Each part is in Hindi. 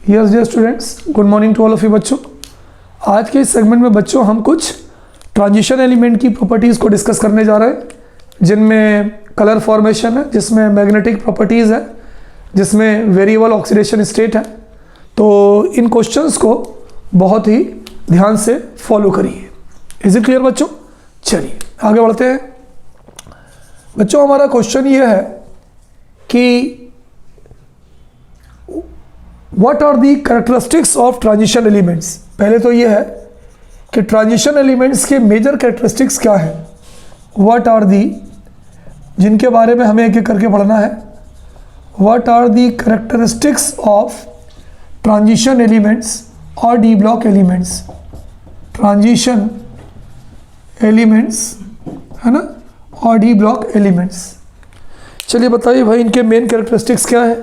Yes dear students, good morning to all of you बच्चों। आज के इस सेगमेंट में बच्चों हम कुछ ट्रांजिशन एलिमेंट की प्रॉपर्टीज़ को डिस्कस करने जा रहे हैं, जिनमें कलर फॉर्मेशन है, जिसमें मैग्नेटिक प्रॉपर्टीज़ है, जिसमें वेरिएबल ऑक्सीडेशन स्टेट है। तो इन क्वेश्चंस को बहुत ही ध्यान से फॉलो करिए। इज इट क्लियर बच्चों? चलिए आगे बढ़ते हैं। बच्चों हमारा क्वेश्चन ये है कि What are the characteristics of transition elements? पहले तो ये है कि ट्रांजिशन एलिमेंट्स के मेजर कैरेक्टरिस्टिक्स क्या है। What are the, जिनके बारे में हमें एक एक करके पढ़ना है। What are the characteristics of transition elements or D block elements? Transition elements है ना, और डी ब्लॉक एलिमेंट्स। चलिए बताइए भाई, इनके मेन कैरेक्टरिस्टिक्स क्या है।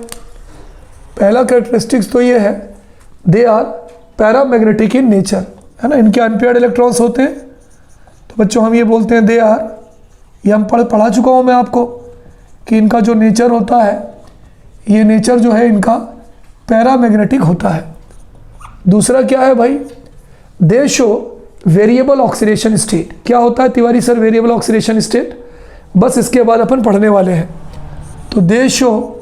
पहला कैरेक्टरिस्टिक्स तो ये है, they are paramagnetic in nature, है ना। इनके अनपेयर्ड इलेक्ट्रॉन्स होते हैं, तो बच्चों हम ये बोलते हैं दे आर, ये हम पढ़ा चुका हूँ मैं आपको कि इनका जो नेचर होता है, ये नेचर जो है इनका पैरामैग्नेटिक होता है। दूसरा क्या है भाई, दे शो वेरिएबल ऑक्सीडेशन स्टेट। क्या होता है Tiwari sir variable oxidation state? बस इसके बाद अपन पढ़ने वाले हैं। तो दे शो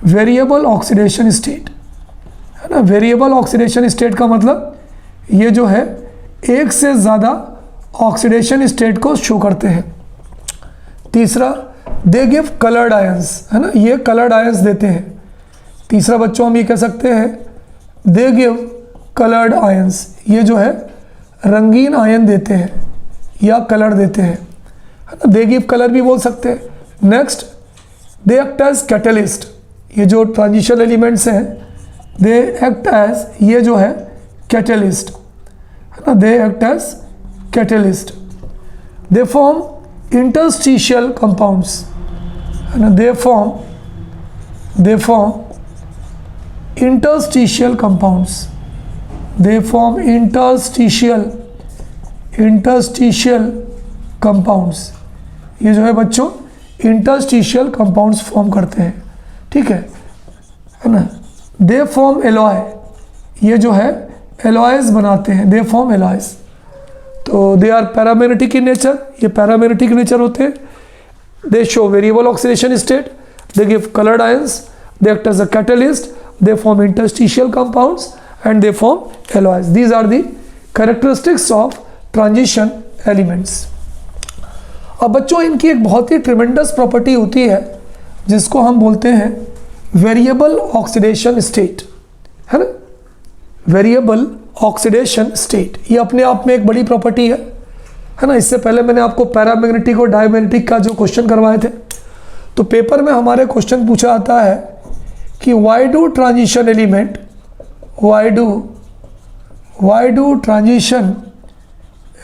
वेरिएबल ऑक्सीडेशन स्टेट, है ना। वेरिएबल ऑक्सीडेशन स्टेट का मतलब ये जो है एक से ज़्यादा ऑक्सीडेशन स्टेट को शो करते हैं। तीसरा, दे गिव कलर्ड आयंस, है ना, ये कलर्ड आयंस देते हैं। तीसरा बच्चों हम ये कह सकते हैं दे गिव कलर्ड आयंस, ये जो है रंगीन आयन देते हैं या कलर देते हैं, है ना। दे गिव कलर भी बोल सकते हैं। Next, they act as catalyst, ये जो ट्रांजिशन एलिमेंट्स हैं दे एक्ट एज, ये जो है कैटलिस्ट, है ना, they act as catalyst. They form interstitial compounds, है ना, they form interstitial compounds, they form interstitial compounds. ये जो है बच्चों इंटरस्टिशियल कंपाउंड्स फॉर्म करते हैं, ठीक है ना। दे फॉर्म एलॉय, ये जो है एलॉयज बनाते हैं, दे फॉर्म एलॉयज। तो they are paramagnetic in nature, ये पैरामैग्नेटिक नेचर होते हैं। They show variable oxidation state, they give coloured ions, they act as a catalyst, they form interstitial compounds and they form alloys. These are the characteristics of transition elements. अब बच्चों इनकी एक बहुत ही ट्रिमेंडस प्रॉपर्टी होती है जिसको हम बोलते हैं वेरिएबल ऑक्सीडेशन स्टेट, है ना। वेरिएबल ऑक्सीडेशन स्टेट ये अपने आप में एक बड़ी प्रॉपर्टी है ना। इससे पहले मैंने आपको पैरामैग्नेटिक और डायमैग्नेटिक का जो क्वेश्चन करवाए थे, तो पेपर में हमारे क्वेश्चन पूछा आता है कि why do transition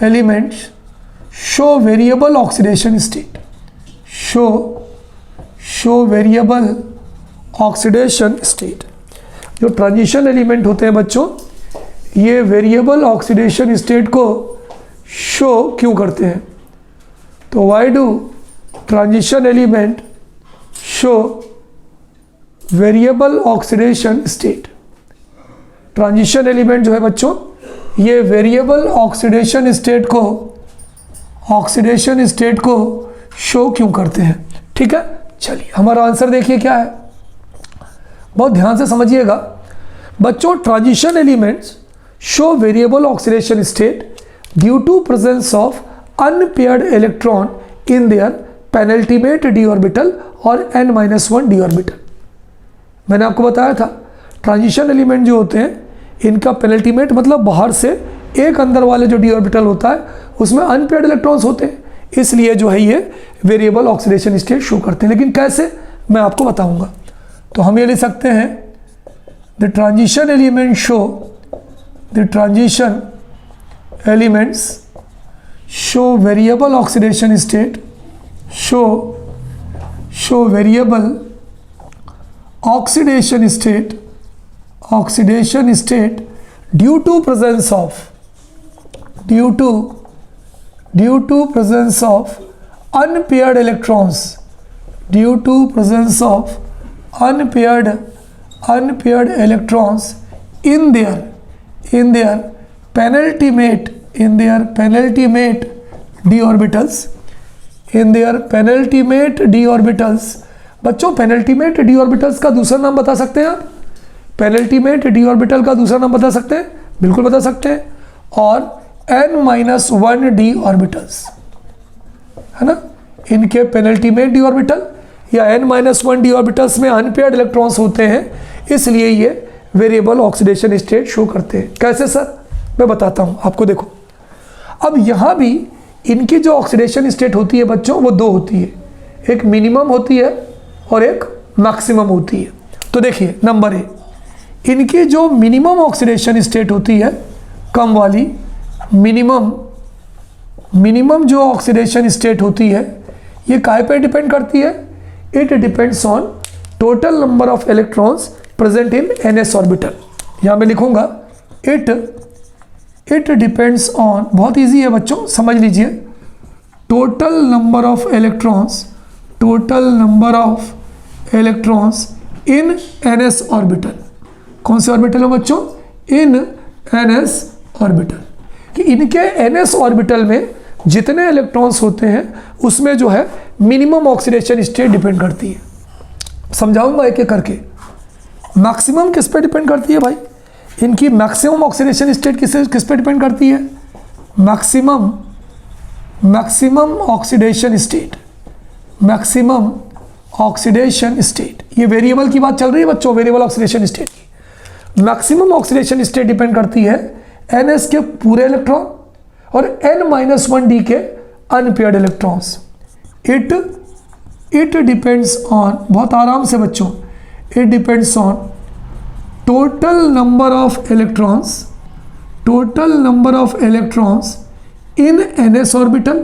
elements show variable oxidation state, show variable oxidation state। जो ट्रांजिशन एलिमेंट होते हैं बच्चों, ये वेरिएबल ऑक्सीडेशन स्टेट को शो क्यों करते हैं? तो why do transition element show variable oxidation state. Transition element जो है बच्चों, ये वेरिएबल ऑक्सीडेशन स्टेट को शो क्यों करते हैं? ठीक है, चलिए हमारा आंसर देखिए क्या है, बहुत ध्यान से समझिएगा बच्चों। Transition elements show variable oxidation state due to presence of unpaired electron in their penultimate D orbital और n-1 डी ऑर्बिटल। मैंने आपको बताया था ट्रांजिशन एलिमेंट जो होते हैं इनका पेनल्टीमेट मतलब बाहर से, एक अंदर वाले जो डी ऑर्बिटल होता है उसमें अनपेयर्ड इलेक्ट्रॉन्स होते हैं, इसलिए जो है ये वेरिएबल ऑक्सीडेशन स्टेट शो करते हैं। लेकिन कैसे, मैं आपको बताऊंगा। तो हम ये लिख सकते हैं the transition element show variable oxidation state, show variable oxidation state due to presence of unpaired electrons, due to presence of unpaired unpaired electrons in their penultimate d orbitals। बच्चों पेनल्टीमेट डी ऑर्बिटल्स का दूसरा नाम बता सकते हैं आप? पेनल्टीमेट डी ऑर्बिटल का दूसरा नाम बता सकते हैं? बिल्कुल बता सकते हैं। और n-1 डी ऑर्बिटल्स, है ना, इनके पेनल्टीमेट डी ऑर्बिटल या n-1 डी ऑर्बिटल्स में अनपेयर्ड इलेक्ट्रॉन्स होते हैं, इसलिए ये वेरिएबल ऑक्सीडेशन स्टेट शो करते हैं। कैसे सर? मैं बताता हूँ आपको। देखो अब यहाँ भी इनकी जो ऑक्सीडेशन स्टेट होती है बच्चों वो दो होती है, एक मिनिमम होती है और एक मैक्सिमम होती है। तो देखिए नंबर ए, इनकी जो मिनिमम ऑक्सीडेशन स्टेट होती है कम वाली, मिनिमम जो ऑक्सीडेशन स्टेट होती है ये काहे पे डिपेंड करती है? It depends on total number of electrons present in ns orbital. यहाँ मैं लिखूंगा इट डिपेंड्स ऑन, बहुत इजी है बच्चों, समझ लीजिए, total number of electrons in ns orbital. कौन से ऑर्बिटल है बच्चों? इन ns ऑर्बिटल। कि इनके ns ऑर्बिटल में जितने इलेक्ट्रॉन्स होते हैं उसमें जो है मिनिमम ऑक्सीडेशन स्टेट डिपेंड करती है। समझाऊंगा एक एक करके। मैक्सिमम किस पे डिपेंड करती है भाई? इनकी मैक्सिमम ऑक्सीडेशन स्टेट किस पे डिपेंड करती है? मैक्सिमम ऑक्सीडेशन स्टेट, ये वेरिएबल की बात चल रही है बच्चों, वेरिएबल ऑक्सीडेशन स्टेट की। मैक्सिमम ऑक्सीडेशन स्टेट डिपेंड करती है ns के पूरे इलेक्ट्रॉन और n-1 d के unpaired electrons. It depends on, बहुत आराम से बच्चों, it depends on total number of electrons in ns orbital.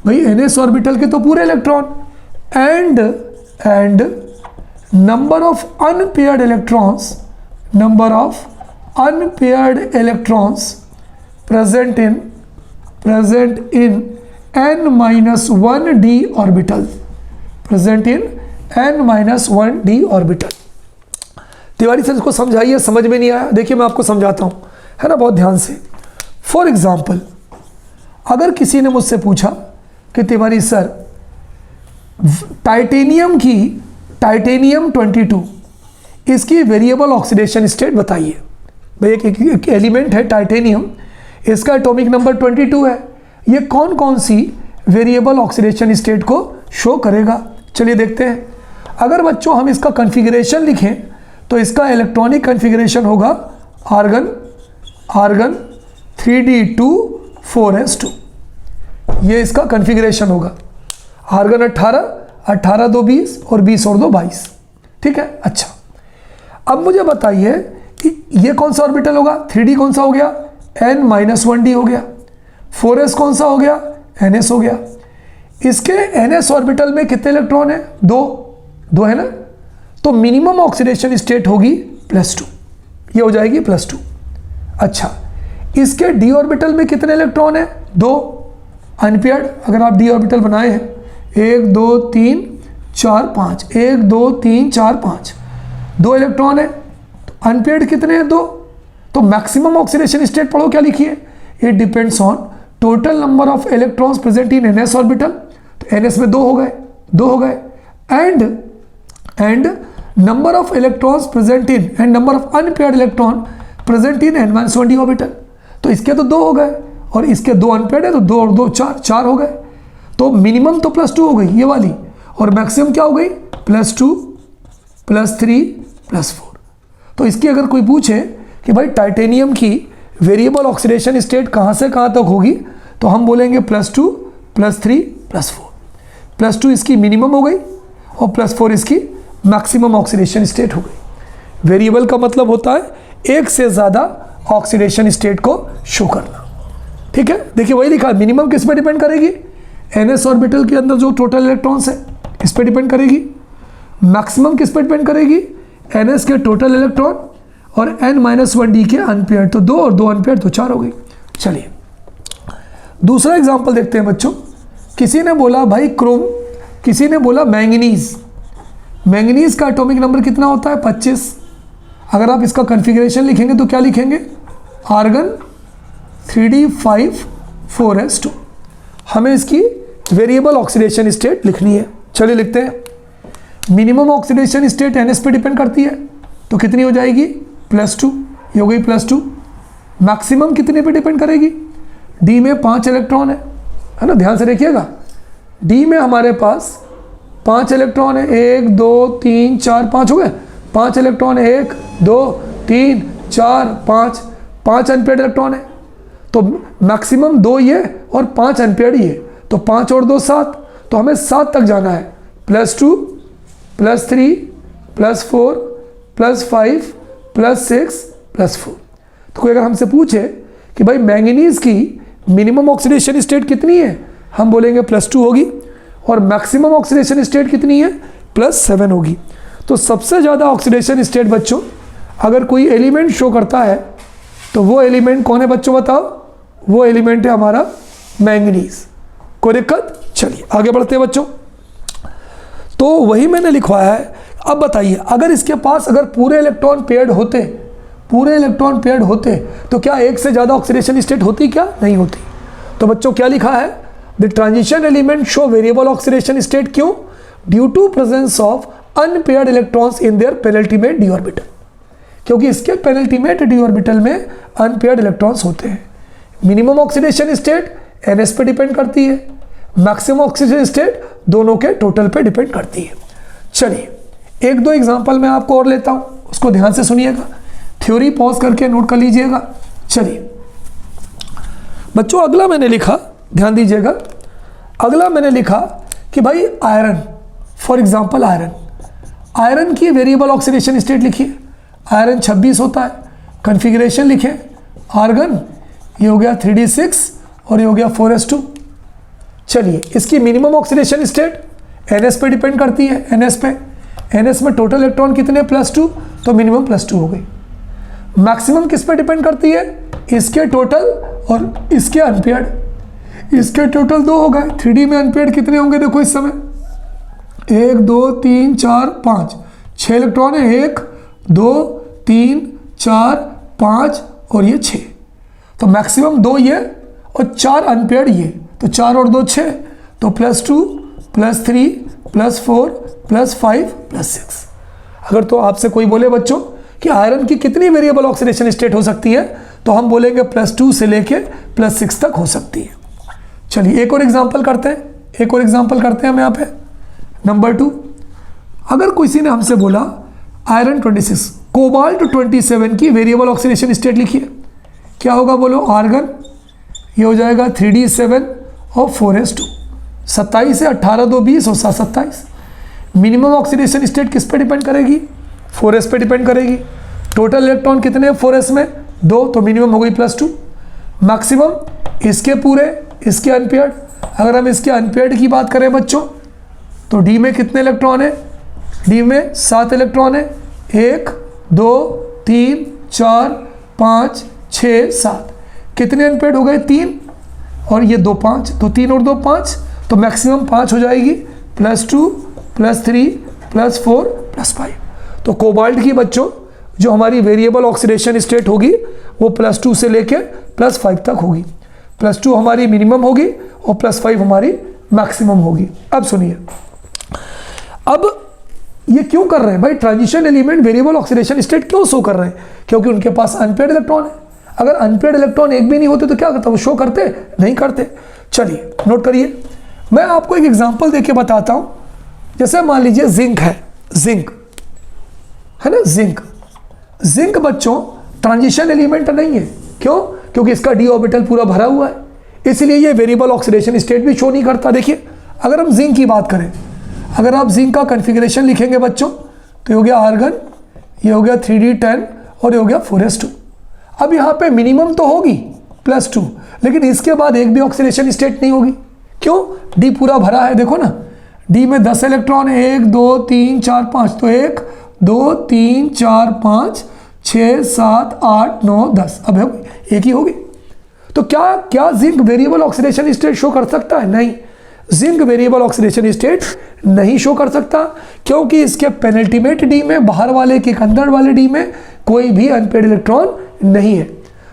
भाई ns ऑर्बिटल के तो पूरे electron, and number of unpaired electrons present in n-1 d orbital, Tiwari sir इसको समझाइए, समझ में नहीं आया? देखिए मैं आपको समझाता हूँ, है ना, बहुत ध्यान से। फॉर एग्जाम्पल अगर किसी ने मुझसे पूछा कि तिवारी सर टाइटेनियम 22 इसकी वेरिएबल ऑक्सीडेशन स्टेट बताइए। भाई एक एलिमेंट है टाइटेनियम, इसका एटॉमिक नंबर 22 है, ये कौन कौन सी वेरिएबल ऑक्सीडेशन स्टेट को शो करेगा? चलिए देखते हैं। अगर बच्चों हम इसका कॉन्फ़िगरेशन लिखें तो इसका इलेक्ट्रॉनिक कॉन्फ़िगरेशन होगा आर्गन 3d2 4s2, ये इसका कॉन्फ़िगरेशन होगा। आर्गन 18 2 20 और 20 और 2 22, ठीक है। अच्छा अब मुझे बताइए कि ये कौन सा ऑर्बिटल होगा? 3d कौन सा हो गया? n-1d हो गया। 4s कौन सा हो गया? ns हो गया। इसके ns ऑर्बिटल में कितने इलेक्ट्रॉन है? दो है ना, तो मिनिमम ऑक्सीडेशन स्टेट होगी +2, ये हो जाएगी +2। अच्छा इसके d ऑर्बिटल में कितने इलेक्ट्रॉन है? 2 अनपेयर्ड। अगर आप d ऑर्बिटल बनाए हैं 1 2 3 4 5, 1 2 3 4 5, 2 इलेक्ट्रॉन है, तो अनपेयर्ड कितने हैं? 2। तो मैक्सिमम ऑक्सीडेशन स्टेट पढ़ो, क्या लिखिए? It depends on total number of electrons present in ns orbital. तो ns में 2 हो गए, and number of electrons present in and number of unpaired electron present in n-1 d orbital. तो इसके तो 2 हो गए और इसके 2 अनपेयर्ड है, तो 2 और 2 4 हो गए। तो मिनिमम तो +2 हो गई ये वाली, और मैक्सिमम क्या हो गई? +2 +3 +4। तो इसकी अगर कोई पूछे कि भाई टाइटेनियम की वेरिएबल ऑक्सीडेशन स्टेट कहाँ से कहाँ तक होगी, तो हम बोलेंगे +2 +3 +4। +2 इसकी मिनिमम हो गई और +4 इसकी मैक्सिमम ऑक्सीडेशन स्टेट हो गई। वेरिएबल का मतलब होता है एक से ज़्यादा ऑक्सीडेशन स्टेट को शो करना, ठीक है। देखिए वही लिखा है, मिनिमम किस पे डिपेंड करेगी? ns ऑर्बिटल के अंदर जो टोटल इलेक्ट्रॉन्स है इस पे डिपेंड करेगी। मैक्सिमम किस पे डिपेंड करेगी? ns के टोटल इलेक्ट्रॉन और n-1 d के अनपेयर्ड, तो 2 और 2 अनपेयर्ड, तो 4 हो गई। चलिए दूसरा एग्जांपल देखते हैं बच्चों। किसी ने बोला भाई किसी ने बोला मैंगनीज मैंगनीज का एटॉमिक नंबर कितना होता है 25। अगर आप इसका कॉन्फ़िगरेशन लिखेंगे तो क्या लिखेंगे, आर्गन 3d5 4s2। हमें इसकी वेरिएबल ऑक्सीडेशन स्टेट लिखनी है। चलिए लिखते हैं। मिनिमम ऑक्सीडेशन स्टेट NS पे डिपेंड करती है, तो कितनी हो जाएगी +2, ये हो गई +2। मैक्सिमम कितने पे डिपेंड करेगी, D में 5 इलेक्ट्रॉन है ना, ध्यान से देखिएगा। D में हमारे पास 5 इलेक्ट्रॉन है, 1 2 3 4 5 हो गए, 5 इलेक्ट्रॉन है, 1 2 3 4 5 अनपेयर्ड इलेक्ट्रॉन है। तो मैक्सिमम 2 ये और 5 अनपेयर्ड ये, तो 5 और 2 7, तो हमें 7 तक जाना है। +2 +3 +4 +5 +6 +4। तो कोई अगर हमसे पूछे कि भाई मैंगनीज की मिनिमम ऑक्सीडेशन स्टेट कितनी है, हम बोलेंगे +2 होगी, और मैक्सिमम ऑक्सीडेशन स्टेट कितनी है +7 होगी। तो सबसे ज़्यादा ऑक्सीडेशन स्टेट बच्चों अगर कोई एलिमेंट शो करता है तो वो एलिमेंट कौन है बच्चों, बताओ। वो एलिमेंट है हमारा मैंगनीज। कोई दिक्कत, चलिए आगे बढ़ते हैं बच्चों। तो वही मैंने लिखवाया है। अब बताइए, अगर इसके पास अगर पूरे इलेक्ट्रॉन पेयर्ड होते तो क्या एक से ज़्यादा ऑक्सीडेशन स्टेट होती, क्या नहीं होती। तो बच्चों क्या लिखा है, the transition element show variable oxidation state, क्यों, due to presence of unpaired electrons in their penultimate D orbital, क्योंकि इसके पेनल्टीमेट डी ऑर्बिटल में अनपेयर्ड इलेक्ट्रॉन्स होते हैं। मिनिमम ऑक्सीडेशन स्टेट NS पे डिपेंड करती है, मैक्सिमम ऑक्सीडेशन स्टेट दोनों के टोटल पे डिपेंड करती है। चलिए 1-2 एग्जांपल मैं आपको और लेता हूँ, उसको ध्यान से सुनिएगा, थ्योरी पॉज करके नोट कर लीजिएगा। चलिए बच्चों, अगला मैंने लिखा, ध्यान दीजिएगा, अगला मैंने लिखा कि भाई आयरन, फॉर एग्जांपल आयरन की वेरिएबल ऑक्सीडेशन स्टेट लिखिए। आयरन 26 होता है, कॉन्फ़िगरेशन लिखें, आर्गन ये हो गया 3d6 और ये हो गया 4s2। चलिए इसकी मिनिमम ऑक्सीडेशन स्टेट NS पे डिपेंड करती है, NS में टोटल इलेक्ट्रॉन कितने +2, तो मिनिमम +2 हो गई। मैक्सिमम किस पे डिपेंड करती है, इसके टोटल और इसके अनपेयर्ड। इसके टोटल 2 हो गए, 3D में अनपेयर्ड कितने होंगे देखो इस समय, 1 2 3 4 5 6 इलेक्ट्रॉन है, 1 2 3 4 5 और ये 6, तो मैक्सिमम 2 ये और 4 अनपेयर्ड ये, तो 4 और 2 6, तो +2 +3 +4 +5 +6। अगर तो आपसे कोई बोले बच्चों कि आयरन की कितनी वेरिएबल ऑक्सीडेशन स्टेट हो सकती है, तो हम बोलेंगे +2 से लेके +6 तक हो सकती है। चलिए एक और एग्जांपल करते हैं, हम यहाँ पे नंबर 2। अगर किसी ने हमसे बोला आयरन 26, कोबाल्ट 27 की वेरिएबल ऑक्सीडेशन स्टेट लिखिए, क्या होगा बोलो, आर्गन ये हो जाएगा 3d7 और 4s2, 27 से 18 2 20 और 7 27। मिनिमम ऑक्सीडेशन स्टेट किस पे डिपेंड करेगी, 4s पे डिपेंड करेगी। टोटल इलेक्ट्रॉन कितने हैं 4s में, 2, तो मिनिमम हो गई +2। मैक्सिमम इसके पूरे, इसके अनपेयर्ड। अगर हम इसके अनपेयर्ड की बात करें बच्चों, तो D में कितने इलेक्ट्रॉन है, D में 7 इलेक्ट्रॉन है, 1 2 3 4 5 6 7। कितने अनपेयर्ड हो गए, 3, और ये 2 5, तो 3 और 2 5, तो मैक्सिमम 5 हो जाएगी, +2 +3 +4 +5। तो कोबाल्ट की बच्चों जो हमारी वेरिएबल ऑक्सीडेशन स्टेट होगी वो +2 से लेके +5 तक होगी। +2 हमारी मिनिमम होगी और +5 हमारी मैक्सिमम होगी। अब सुनिए, अब ये क्यों कर रहे हैं भाई, transition element variable oxidation state क्यों शो कर रहे हैं, क्योंकि उनके पास अनपेयर्ड इलेक्ट्रॉन है। अगर अनपेयर्ड इलेक्ट्रॉन एक भी नहीं होते तो क्या करता, वो शो करते नहीं करते। चलिए नोट करिए, मैं आपको एक एग्जांपल देके बताता हूं। जैसे मान लीजिए जिंक है, जिंक है ना, जिंक बच्चों ट्रांजिशन एलिमेंट नहीं है, क्यों, क्योंकि इसका डी ऑर्बिटल पूरा भरा हुआ है, इसलिए ये वेरिएबल ऑक्सीडेशन स्टेट भी शो नहीं करता। देखिए अगर हम जिंक की बात करें, अगर आप जिंक का कॉन्फ़िगरेशन लिखेंगे बच्चों, तो ये हो गया आर्गन, ये हो गया 3d10 और ये हो गया 4s2। अब यहाँ पे मिनिमम तो होगी +2, लेकिन इसके बाद एक भी ऑक्सीडेशन स्टेट नहीं होगी, क्यों, डी पूरा भरा है। देखो ना, डी में 10 इलेक्ट्रॉन है, 1 2 3 4 5, तो 1 2 3 4 5 6 7 8 9 10, अब एक ही होगी। तो क्या zinc variable oxidation state show कर सकता है, नहीं। जिंक वेरिएबल ऑक्सीडेशन स्टेट नहीं शो कर सकता, क्योंकि इसके पेनल्टीमेट डी में, बाहर वाले के अंदर वाले डी में कोई भी अनपेड इलेक्ट्रॉन नहीं है।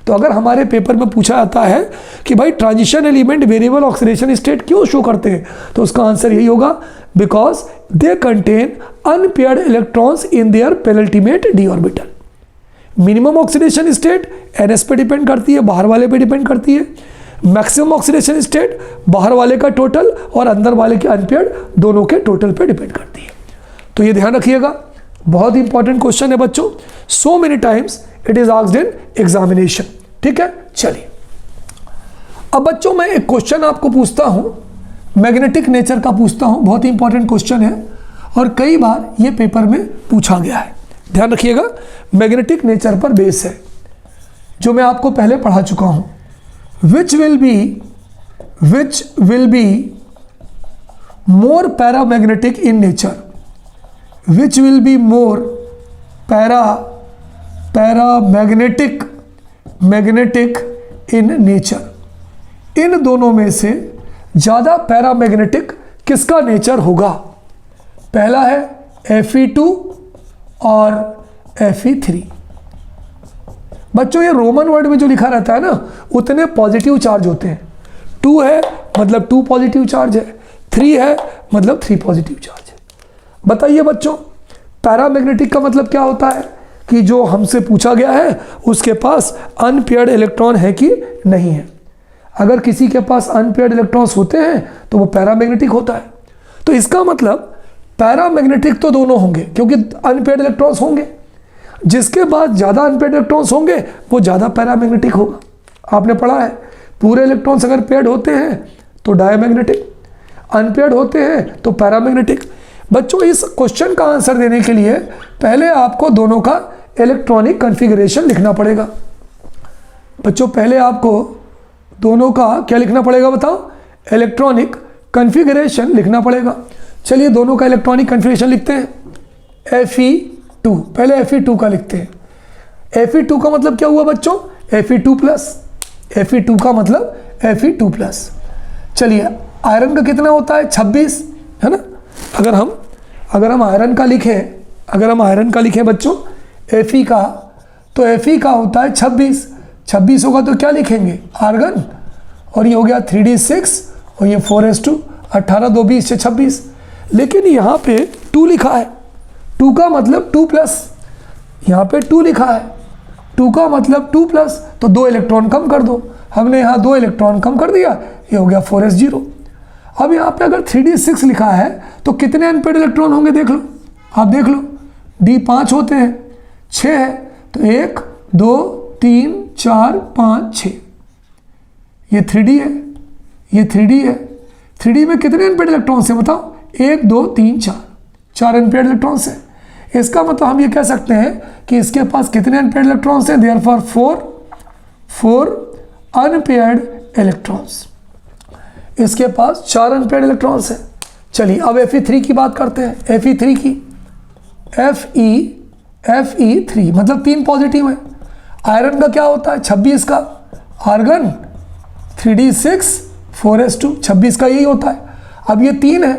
तो अगर हमारे पेपर में पूछा जाता है कि भाई transition element variable oxidation state क्यों शो करते हैं, तो उसका आंसर यही होगा, because they contain unpaired electrons in their penultimate D orbital. Minimum oxidation state NS पे डिपेंड करती है, बाहर वाले पे डिपेंड करती है। मैक्सिमम ऑक्सीडेशन स्टेट बाहर वाले का टोटल और अंदर वाले के अनपेयर्ड दोनों के टोटल पे डिपेंड करती है। तो ये ध्यान रखिएगा, बहुत ही इंपॉर्टेंट क्वेश्चन है बच्चों, so many times it is asked in examination. ठीक है, चलिए अब बच्चों मैं एक क्वेश्चन आपको पूछता हूं, मैग्नेटिक नेचर का पूछता हूं, बहुत ही इंपॉर्टेंट क्वेश्चन है और कई बार ये पेपर में पूछा गया है। ध्यान रखिएगा, मैग्नेटिक नेचर पर बेस है, जो मैं आपको पहले पढ़ा चुका हूं। which will be more paramagnetic in nature, which will be more paramagnetic in nature। इन दोनों में से ज़्यादा पैरामैग्नेटिक किसका नेचर होगा? पहला है Fe2 और Fe3। बच्चों ये रोमन वर्ड में जो लिखा रहता है ना, उतने पॉजिटिव चार्ज होते हैं। 2 है मतलब 2 पॉजिटिव चार्ज है, 3 है मतलब 3 पॉजिटिव चार्ज है। बताइए बच्चों, पैरामैग्नेटिक का मतलब क्या होता है कि जो हमसे पूछा गया है उसके पास अनपेयर्ड इलेक्ट्रॉन है कि नहीं है। अगर किसी के पास अनपेयर्ड इलेक्ट्रॉन्स होते हैं तो वो पैरामैग्नेटिक होता है। तो इसका मतलब पैरामैग्नेटिक तो दोनों होंगे, क्योंकि अनपेयर्ड इलेक्ट्रॉन्स होंगे। जिसके बाद ज़्यादा अनपेयर्ड इलेक्ट्रॉन्स होंगे वो ज़्यादा पैरामैग्नेटिक होगा। आपने पढ़ा है, पूरे इलेक्ट्रॉन्स अगर पेयर्ड होते हैं तो डायमैग्नेटिक, अनपेयर्ड होते हैं तो पैरामैग्नेटिक। बच्चों इस क्वेश्चन का आंसर देने के लिए पहले आपको दोनों का इलेक्ट्रॉनिक कॉन्फ़िगरेशन लिखना पड़ेगा। बच्चों पहले आपको दोनों का क्या लिखना पड़ेगा बताओ? इलेक्ट्रॉनिक कॉन्फ़िगरेशन लिखना पड़ेगा। चलिए दोनों का इलेक्ट्रॉनिक कॉन्फ़िगरेशन लिखते हैं। Fe2, पहले Fe2 का लिखते हैं। Fe2 का मतलब क्या हुआ बच्चों? Fe2+। Fe2 का मतलब Fe2+। चलिए आयरन का कितना होता है? 26, है ना। अगर हम आयरन का लिखें बच्चों Fe का, तो Fe का होता है 26 होगा तो क्या लिखेंगे? आर्गन। और ये हो गया 3d6 और ये 4s2, 18 2 20 26। लेकिन यहाँ पे 2 लिखा है, 2 का मतलब 2+। यहाँ पे 2 लिखा है, 2 का मतलब 2+, तो 2 इलेक्ट्रॉन कम कर दो। हमने यहाँ 2 इलेक्ट्रॉन कम कर दिया, ये हो गया 4s0। अब यहाँ पे अगर 3d6 लिखा है तो कितने अनपेयर्ड इलेक्ट्रॉन होंगे देख लो, आप देख लो। d5 होते हैं, 6 है तो 1 2 3 4 5 6। ये 3d है, ये 3d है। 3d में कितने अनपेयर्ड इलेक्ट्रॉन्स हैं बताओ? 1 2 3 4 अनपेयर्ड इलेक्ट्रॉन्स हैं। इसका मतलब हम ये कह सकते हैं कि इसके पास कितने अनपेयर्ड इलेक्ट्रॉन्स हैं? Therefore 4 unpaired electrons. इसके पास 4 अनपेयर्ड इलेक्ट्रॉन्स हैं। चलिए अब Fe3 की बात करते हैं। Fe3 की Fe3 मतलब 3 पॉजिटिव है। आयरन का क्या होता है? 26 का। आर्गन 3d6 4s2, 26 का यही होता है। अब ये 3 है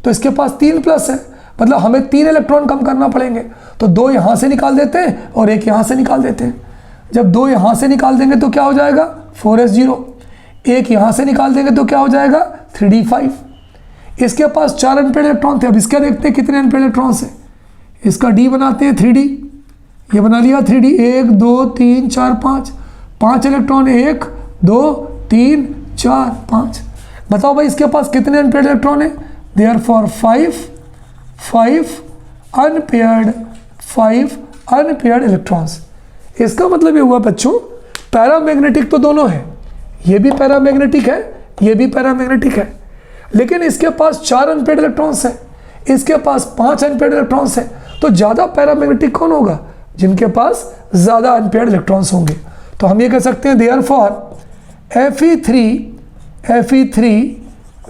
तो इसके पास 3+ है, मतलब हमें 3 इलेक्ट्रॉन कम करना पड़ेंगे। तो 2 यहाँ से निकाल देते हैं और 1 यहाँ से निकाल देते हैं। जब 2 यहाँ से निकाल देंगे तो क्या हो जाएगा? 4s0। 1 यहाँ से निकाल देंगे तो क्या हो जाएगा? 3d5। इसके पास 4 अनपेयर्ड इलेक्ट्रॉन थे। अब इसका देखते हैं कितने अनपेयर्ड इलेक्ट्रॉन्स हैं। इसका d बनाते हैं 3d, ये बना लिया 3d। 1 2 3 4 5 इलेक्ट्रॉन, 1 2 3 4 5। बताओ भाई इसके पास कितने अनपेयर्ड इलेक्ट्रॉन है? Therefore 5 unpaired electrons. इसका मतलब ये हुआ बच्चों, पैरामैग्नेटिक तो दोनों है, ये भी पैरामैग्नेटिक है, ये भी पैरामैग्नेटिक है, लेकिन इसके पास 4 अनपेयर्ड इलेक्ट्रॉन्स है, इसके पास 5 अनपेयर्ड इलेक्ट्रॉन्स है। तो ज़्यादा पैरामैग्नेटिक कौन होगा? जिनके पास ज़्यादा अनपेयर्ड इलेक्ट्रॉन्स होंगे। तो हम ये कह सकते हैं therefore Fe3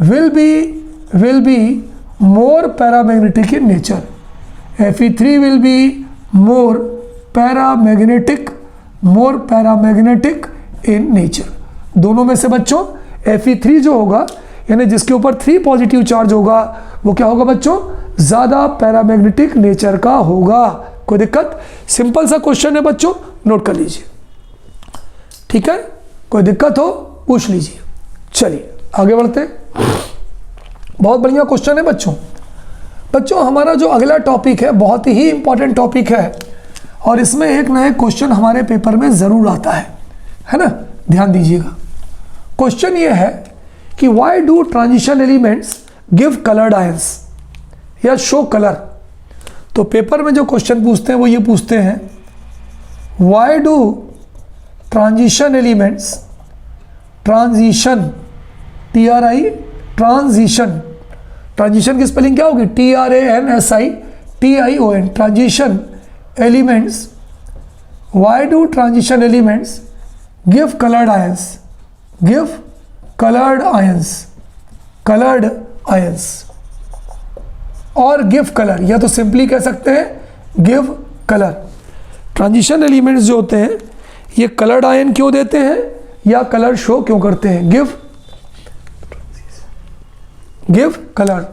will be more paramagnetic in nature। Fe3 will be more paramagnetic in nature। दोनों में से बच्चों Fe3 जो होगा यानी जिसके ऊपर 3 पॉजिटिव चार्ज होगा वो क्या होगा बच्चों, ज़्यादा पैरामैग्नेटिक नेचर का होगा। कोई दिक्कत? सिंपल सा क्वेश्चन है बच्चों, नोट कर लीजिए, ठीक है? कोई दिक्कत हो पूछ लीजिए। चलिए आगे बढ़ते हैं। बहुत बढ़िया क्वेश्चन है बच्चों। बच्चों हमारा जो अगला टॉपिक है बहुत ही इंपॉर्टेंट टॉपिक है और इसमें एक ना एक क्वेश्चन हमारे पेपर में ज़रूर आता है ना? ध्यान दीजिएगा। क्वेश्चन ये है कि why do transition elements give coloured ions या शो कलर। तो पेपर में जो क्वेश्चन पूछते हैं वो ये पूछते हैं, why do transition elements, transition TRI, transition, transition की स्पेलिंग क्या होगी? TRANSITION, transition elements, why do transition elements give coloured ions, give coloured ions, coloured ions और गिव कलर, या तो सिंपली कह सकते हैं गिव कलर। ट्रांजिशन एलिमेंट्स जो होते हैं ये कलर्ड आयन क्यों देते हैं या कलर शो क्यों करते हैं? गिव कलर,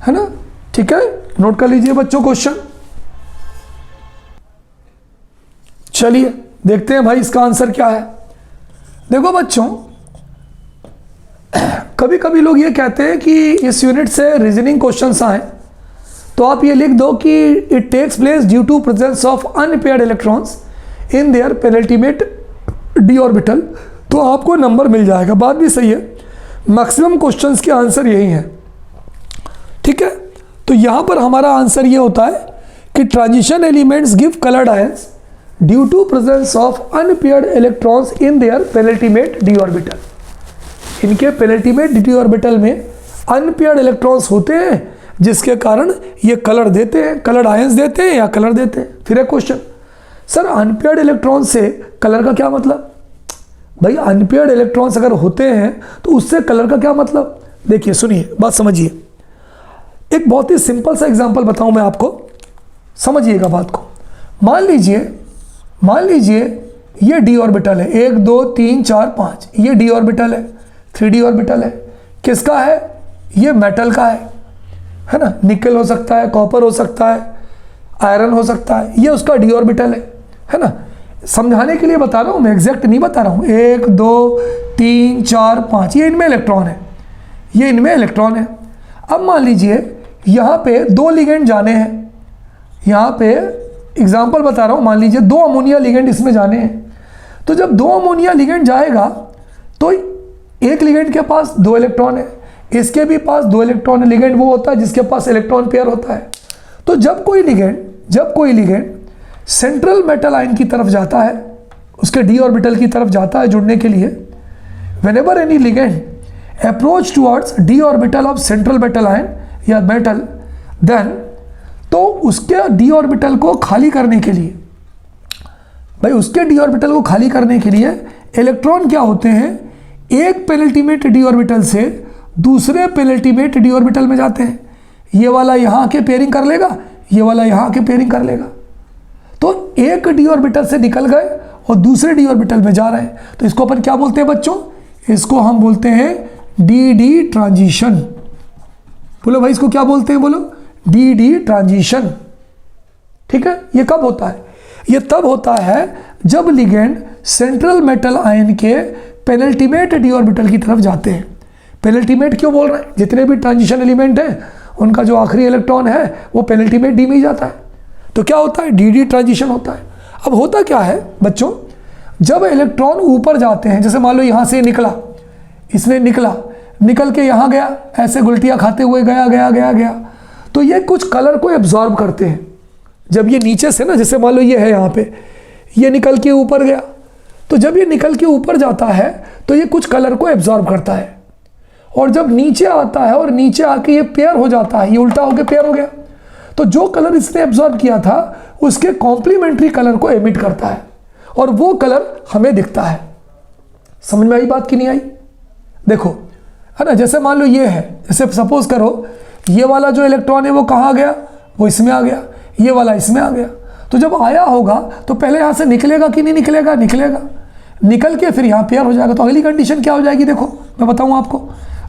है ना? ठीक है, नोट कर लीजिए बच्चों क्वेश्चन। चलिए देखते हैं भाई इसका आंसर क्या है। देखो बच्चों, कभी कभी लोग ये कहते हैं कि इस यूनिट से रीजनिंग क्वेश्चंस आए तो आप ये लिख दो कि it takes place due to presence of unpaired electrons in their penultimate D orbital, तो आपको नंबर मिल जाएगा। बात भी सही है, मैक्सिमम क्वेश्चंस के आंसर यही हैं, ठीक है? तो यहाँ पर हमारा आंसर ये होता है कि transition elements give coloured ions due to presence of unpaired electrons in their penultimate D orbital. इनके पेनल्टीमेट डी ऑर्बिटल में अनपेयर्ड इलेक्ट्रॉन्स होते हैं जिसके कारण ये कलर देते हैं, कलर्ड आयंस देते हैं या कलर देते हैं। फिर एक क्वेश्चन, सर अनपेयर्ड इलेक्ट्रॉन से कलर का क्या मतलब? भाई अनपेयर्ड इलेक्ट्रॉन्स अगर होते हैं तो उससे कलर का क्या मतलब? देखिए सुनिए, बात समझिए। एक बहुत ही सिंपल सा एग्जांपल बताऊं मैं आपको, समझिएगा बात को। मान लीजिए ये डी ऑर्बिटल है, 1 2 3 4 5, ये डी ऑर्बिटल है, 3D ऑर्बिटल है। किसका है? ये मेटल का है ना? निकल हो सकता है, कॉपर हो सकता है, आयरन हो सकता है, ये उसका डी ऑर्बिटल है ना? समझाने के लिए बता रहा हूँ मैं, एग्जैक्ट नहीं बता रहा हूँ। 1 2 3 4 5, ये इनमें इलेक्ट्रॉन है, ये इनमें इलेक्ट्रॉन है। अब मान लीजिए यहाँ पे 2 लिगेंड जाने हैं, यहाँ पे एग्जाम्पल बता रहा हूँ, मान लीजिए 2 अमोनिया लिगेंड इसमें जाने हैं। तो जब 2 अमोनिया लिगेंड जाएगा तो एक लिगेंड के पास 2 इलेक्ट्रॉन है, इसके भी पास 2 इलेक्ट्रॉन है। लिगेंड वो होता है जिसके पास इलेक्ट्रॉन पेयर होता है। तो जब कोई लिगेंड सेंट्रल मेटल आयन की तरफ जाता है, उसके डी ऑर्बिटल की तरफ जाता है जुड़ने के लिए, whenever any ligand approach towards D orbital of central metal ion या मेटल, देन तो उसके डी ऑर्बिटल को खाली करने के लिए, भाई उसके डी ऑर्बिटल को खाली करने के लिए इलेक्ट्रॉन क्या होते हैं, एक पेनल्टीमेट डी ऑर्बिटल से दूसरे पेनल्टीमेट डी ऑर्बिटल में जाते हैं। ये वाला यहाँ आके पेयरिंग कर लेगा, ये वाला यहाँ आके पेयरिंग कर लेगा। तो एक डी ऑर्बिटल से निकल गए और दूसरे डी ऑर्बिटल में जा रहे हैं, तो इसको अपन क्या बोलते हैं बच्चों? इसको हम बोलते हैं डी ट्रांजिशन। बोलो भाई इसको क्या बोलते हैं? बोलो डी ट्रांजिशन। ठीक है, ये कब होता है? ये तब होता है जब लिगेंड सेंट्रल मेटल आयन के पेनल्टीमेट डी ऑर्बिटल की तरफ जाते हैं। पेनल्टीमेट क्यों बोल रहे हैं? जितने भी ट्रांजिशन एलिमेंट हैं उनका जो आखिरी इलेक्ट्रॉन है वो पेनल्टीमेट डी में ही जाता है। तो क्या होता है? डी ट्रांजिशन होता है। अब होता क्या है बच्चों, जब इलेक्ट्रॉन ऊपर जाते हैं, जैसे मान लो यहाँ से निकला, इसने निकल के यहाँ गया, ऐसे गुलटियाँ खाते हुए गया, तो ये कुछ कलर को एब्जॉर्ब करते हैं। जब ये नीचे से ना, जैसे मान लो ये है यहाँ पे, ये निकल के ऊपर गया, तो जब ये निकल के ऊपर जाता है तो ये कुछ कलर को एब्जॉर्ब करता है, और जब नीचे आता है और नीचे आके ये पेयर हो जाता है, ये उल्टा होके पेयर हो गया, तो जो कलर इसने एब्जॉर्ब किया था उसके कॉम्प्लीमेंट्री कलर को एमिट करता है और वो कलर हमें दिखता है। समझ में आई बात कि नहीं आई? देखो है ना, जैसे मान लो ये है, जैसे सपोज करो ये वाला जो इलेक्ट्रॉन है वो कहाँ गया, वो इसमें आ गया, ये वाला इसमें आ गया। तो जब आया होगा तो पहले यहाँ से निकलेगा कि नहीं निकलेगा? निकलेगा। निकल के फिर यहाँ पेयर हो जाएगा। तो अगली कंडीशन क्या हो जाएगी, देखो मैं बताऊँ आपको।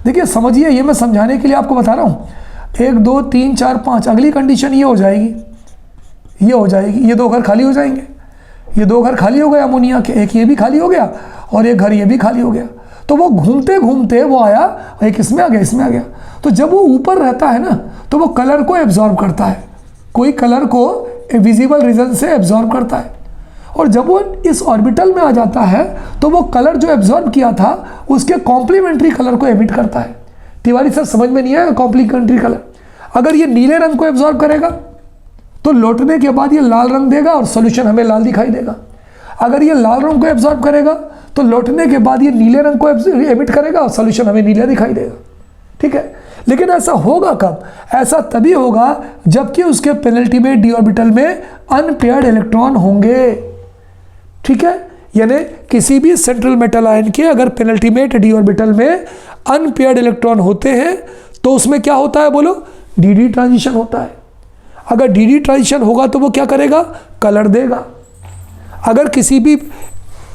देखिए समझिए, ये मैं समझाने के लिए आपको बता रहा हूँ। 1 2 3 4 5 अगली कंडीशन ये हो जाएगी, ये हो जाएगी। ये 2 घर खाली हो जाएंगे, ये 2 घर खाली हो गए अमोनिया के, एक ये भी खाली हो गया और एक घर ये भी खाली हो गया। तो वो घूमते घूमते वो आया, एक इसमें आ गया, इसमें आ गया। तो जब वो ऊपर रहता है ना, तो वो कलर को एब्जॉर्ब करता है, कोई कलर को विजिबल रीजन से एब्जॉर्ब करता है। और जब वो इस ऑर्बिटल में आ जाता है तो वो कलर जो एब्जॉर्ब किया था उसके कॉम्प्लीमेंट्री कलर को एमिट करता है। तिवारी सर समझ में नहीं आया कॉम्प्लीमेंट्री कलर। अगर ये नीले रंग को एब्जॉर्ब करेगा तो लौटने के बाद ये लाल रंग देगा और सॉल्यूशन हमें लाल दिखाई देगा। अगर ये लाल रंग को एब्जॉर्ब करेगा तो लौटने के बाद ये नीले रंग को एमिट करेगा और सॉल्यूशन हमें नीला दिखाई देगा। ठीक है, लेकिन ऐसा होगा कब? ऐसा तभी होगा जबकि उसके पेनल्टीमेट डी ऑर्बिटल में अनपेयर्ड इलेक्ट्रॉन होंगे। ठीक है, यानी किसी भी सेंट्रल मेटल आयन के अगर पेनल्टीमेट डी ऑर्बिटल में अनपेयर्ड इलेक्ट्रॉन होते हैं तो उसमें क्या होता है बोलो? डी ट्रांजिशन होता है। अगर डी ट्रांजिशन होगा तो वो क्या करेगा? कलर देगा। अगर किसी भी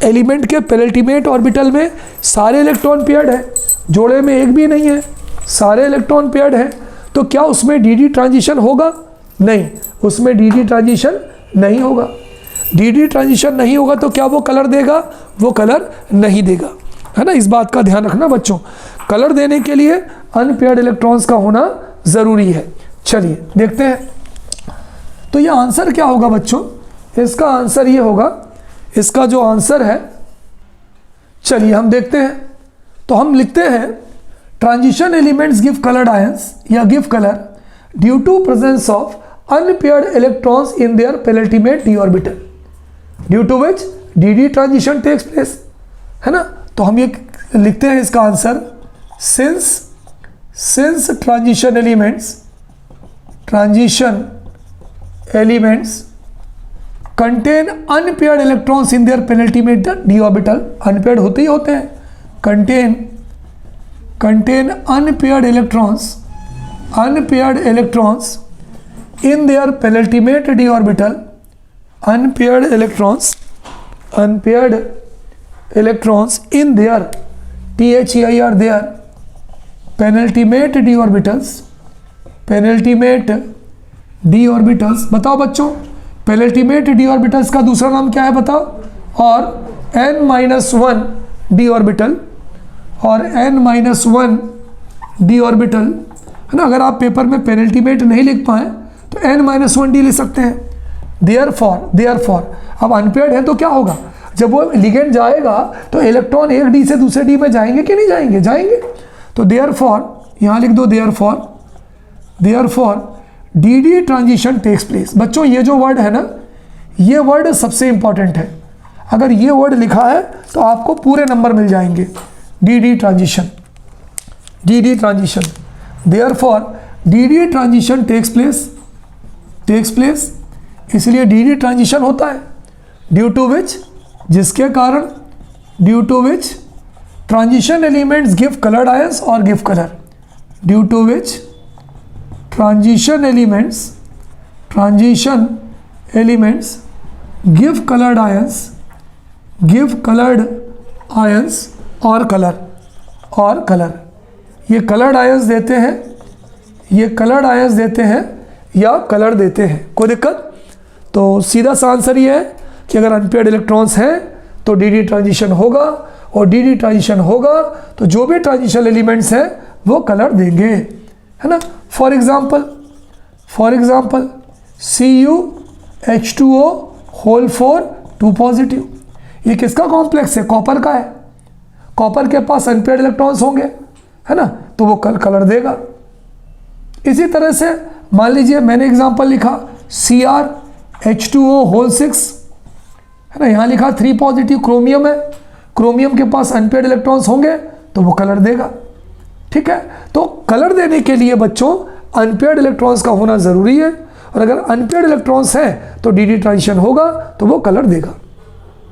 एलिमेंट के पेनल्टीमेट ऑर्बिटल में सारे इलेक्ट्रॉन पेयर्ड है, जोड़े में एक भी नहीं है, सारे इलेक्ट्रॉन पेयर्ड है, तो क्या उसमें डी ट्रांजिशन होगा? नहीं, उसमें डी ट्रांजिशन नहीं होगा। डी ट्रांजिशन नहीं होगा तो क्या वो कलर देगा? वो कलर नहीं देगा, है ना। इस बात का ध्यान रखना बच्चों, कलर देने के लिए अनपेयर्ड इलेक्ट्रॉन्स का होना ज़रूरी है। चलिए देखते हैं, तो ये आंसर क्या होगा बच्चों? इसका आंसर ये होगा, इसका जो आंसर है, चलिए हम देखते हैं। तो हम लिखते हैं transition elements give coloured ions या give colour due to presence of unpaired electrons in their penultimate D orbital due to which d transition takes place, है ना। तो हम ये लिखते हैं इसका answer, since transition elements contain unpaired electrons in their penultimate D orbital, unpaired होते ही होते हैं, contain unpaired electrons in their penultimate d orbital, unpaired electrons in their THEIR their penultimate d orbitals। बताओ बच्चों, पेनल्टीमेट डी ऑर्बिटल्स का दूसरा नाम क्या है बताओ? और n-1 डी ऑर्बिटल, और n-1 डी ऑर्बिटल, है ना। अगर आप पेपर में पेनल्टीमेट नहीं लिख पाए तो n-1 डी लिख सकते हैं। देयरफॉर अब अनपेयर्ड है तो क्या होगा? जब वो लिगेंड जाएगा तो इलेक्ट्रॉन एक डी से दूसरे डी में जाएंगे कि नहीं जाएंगे? जाएंगे। तो देयरफॉर यहाँ लिख दो, therefore D transition takes place. बच्चों ये जो वर्ड है ना, ये वर्ड सबसे इंपॉर्टेंट है। अगर ये वर्ड लिखा है तो आपको पूरे नंबर मिल जाएंगे। D transition, therefore D transition takes place, इसलिए डी ट्रांजिशन होता है। ड्यू टू विच, जिसके कारण, due to which transition elements give coloured ions और give colour, due to which transition elements give coloured ions और कलर। ये कलर्ड आयंस देते हैं, या कलर देते हैं, कोई दिक्कत? तो सीधा सा आंसर ये है कि अगर अनपेयर्ड इलेक्ट्रॉन्स हैं तो डी ट्रांजिशन होगा, और डी ट्रांजिशन होगा तो जो भी ट्रांजिशन एलिमेंट्स हैं वो कलर देंगे, है ना। फॉर एग्जाम्पल CuH2O4 2 पॉजिटिव, ये किसका कॉम्प्लेक्स है? कॉपर का है। कॉपर के पास अनपेयर्ड इलेक्ट्रॉन्स होंगे, है ना, तो वो कलर देगा। इसी तरह से मान लीजिए मैंने एग्जांपल लिखा CrH2O6, है ना, यहाँ लिखा 3 पॉजिटिव, क्रोमियम है, क्रोमियम के पास अनपेयर्ड इलेक्ट्रॉन्स होंगे तो वो कलर देगा। ठीक है, तो कलर देने के लिए बच्चों अनपेयर्ड इलेक्ट्रॉन्स का होना ज़रूरी है, और अगर अनपेयर्ड इलेक्ट्रॉन्स हैं तो डी ट्रांजिशन होगा तो वो कलर देगा।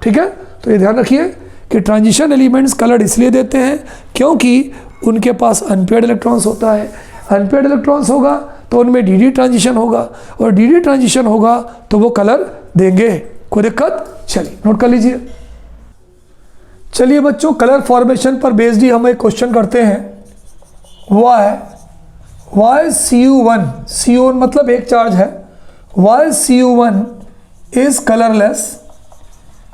ठीक है, तो ये ध्यान रखिए कि ट्रांजिशन एलिमेंट्स कलर इसलिए देते हैं क्योंकि उनके पास अनपेयर्ड इलेक्ट्रॉन्स होता है। अनपेयर्ड इलेक्ट्रॉन्स होगा तो उनमें डी ट्रांजिशन होगा, और डी ट्रांजिशन होगा तो वो कलर देंगे। कोई दिक्कत? चलिए नोट कर लीजिए। चलिए बच्चों, कलर फॉर्मेशन पर बेस्ड ही हम एक क्वेश्चन करते हैं। वाई CU1 मतलब एक चार्ज है। Y CU1 is colourless.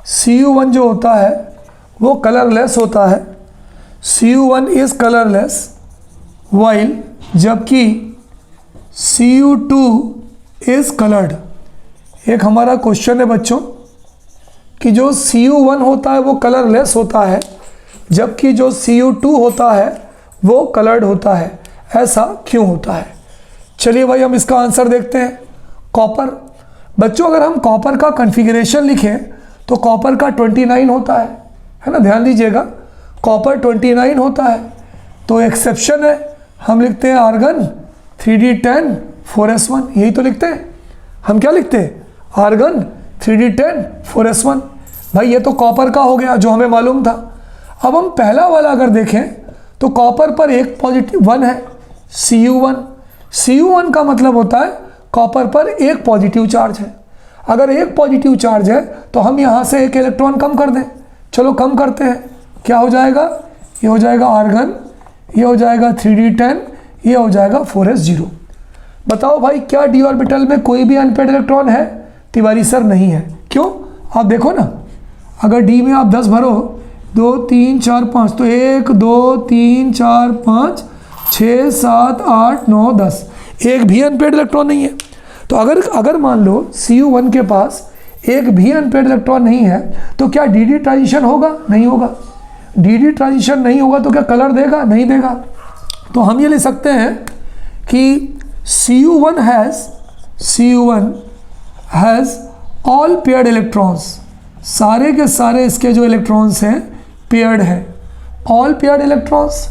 CU1 जो होता है वो कलरलेस होता है। CU1 इज कलरलेस वाइल, जबकि CU2 इज कलर्ड। एक हमारा क्वेश्चन है बच्चों कि जो CU1 होता है वो कलरलेस होता है, जबकि जो CU2 होता है वो कलर्ड होता है। ऐसा क्यों होता है? चलिए भाई हम इसका आंसर देखते हैं। कॉपर। बच्चों अगर हम कॉपर का कॉन्फ़िगरेशन लिखें तो कॉपर का 29 होता है ना, ध्यान दीजिएगा, कॉपर 29 होता है। तो एक्सेप्शन है, हम लिखते हैं आर्गन 3D10 4s1, यही तो लिखते हैं। हम क्या लिखते हैं? Argon 3D10 4s1। भाई ये तो कॉपर का हो गया जो हमें मालूम था। अब हम पहला वाला अगर देखें तो कॉपर पर एक पॉजिटिव 1 है, CU1। CU1 का मतलब होता है कॉपर पर एक पॉजिटिव चार्ज है। अगर एक पॉजिटिव चार्ज है तो हम यहाँ से एक इलेक्ट्रॉन कम कर दें। चलो कम करते हैं, क्या हो जाएगा? ये हो जाएगा आर्गन, ये हो जाएगा 3D10, ये हो जाएगा 4s0। बताओ भाई क्या d ऑर्बिटल में कोई भी अनपेयर्ड इलेक्ट्रॉन है? तिवारी सर नहीं है। क्यों? आप देखो ना, अगर d में आप 10 भरो, 2 3 4 5, तो 1 2 3 4 5 6 7 8 9 10, एक भी अनपेयर्ड इलेक्ट्रॉन नहीं है। तो अगर मान लो CU1 के पास एक भी अनपेयर्ड इलेक्ट्रॉन नहीं है तो क्या dd ट्रांजिशन होगा? नहीं होगा। dd ट्रांजिशन नहीं होगा तो क्या कलर देगा? नहीं देगा। तो हम ये लिख सकते हैं कि CU1 has all paired electrons. सारे के सारे इसके जो इलेक्ट्रॉन्स हैं पेयर्ड है, all paired electrons.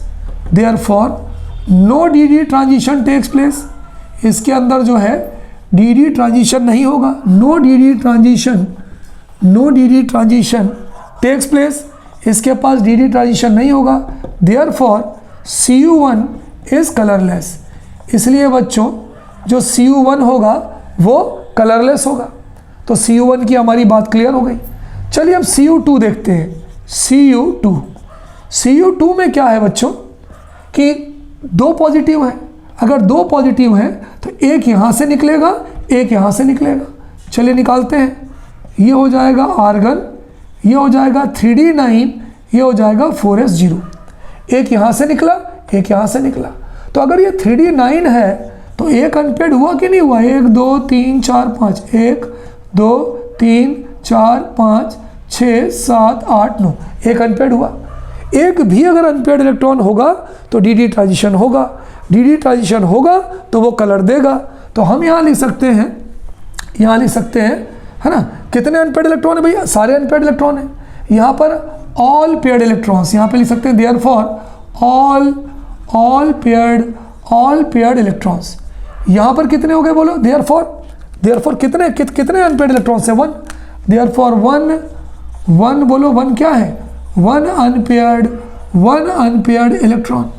Therefore no dd transition takes place. इसके अंदर जो है dd ट्रांजिशन नहीं होगा। No dd transition takes place. इसके पास dd ट्रांजिशन नहीं होगा। Therefore CU1 is colourless. इसलिए बच्चों जो CU1 होगा वो कलरलेस होगा। तो CU1 की हमारी बात क्लियर हो गई। चलिए अब CU2 देखते हैं। CU2 में क्या है बच्चों कि 2 पॉजिटिव हैं। अगर 2 पॉजिटिव हैं तो एक यहाँ से निकलेगा, एक यहाँ से निकलेगा। चलिए निकालते हैं। ये हो जाएगा आर्गन, ये हो जाएगा 3D9, ये हो जाएगा 4s0। एक यहाँ से निकला, एक यहाँ से निकला। तो अगर ये 3D9 है तो एक अनपेयर्ड हुआ कि नहीं हुआ? 1 2 3 4 5, 1 2 3 4 5 6 7 8 9, एक अनपेयर्ड हुआ। एक भी अगर अनपेयर्ड इलेक्ट्रॉन होगा तो dd ट्रांजिशन होगा। dd ट्रांजिशन होगा तो वो कलर देगा। तो हम यहाँ लिख सकते हैं, यहाँ लिख सकते हैं, है ना, कितने अनपेयर्ड इलेक्ट्रॉन है भैया? सारे अनपेयर्ड इलेक्ट्रॉन है। यहाँ पर ऑल पेयर्ड इलेक्ट्रॉन्स, यहाँ पे लिख सकते हैं देयरफॉर ऑल पेयर्ड इलेक्ट्रॉन्स। यहाँ पर कितने हो गए बोलो? देयरफॉर कितने अनपेयर्ड इलेक्ट्रॉन्स है? 1। देयरफॉर 1 बोलो, 1 क्या है? 1 अनपेयर्ड इलेक्ट्रॉन।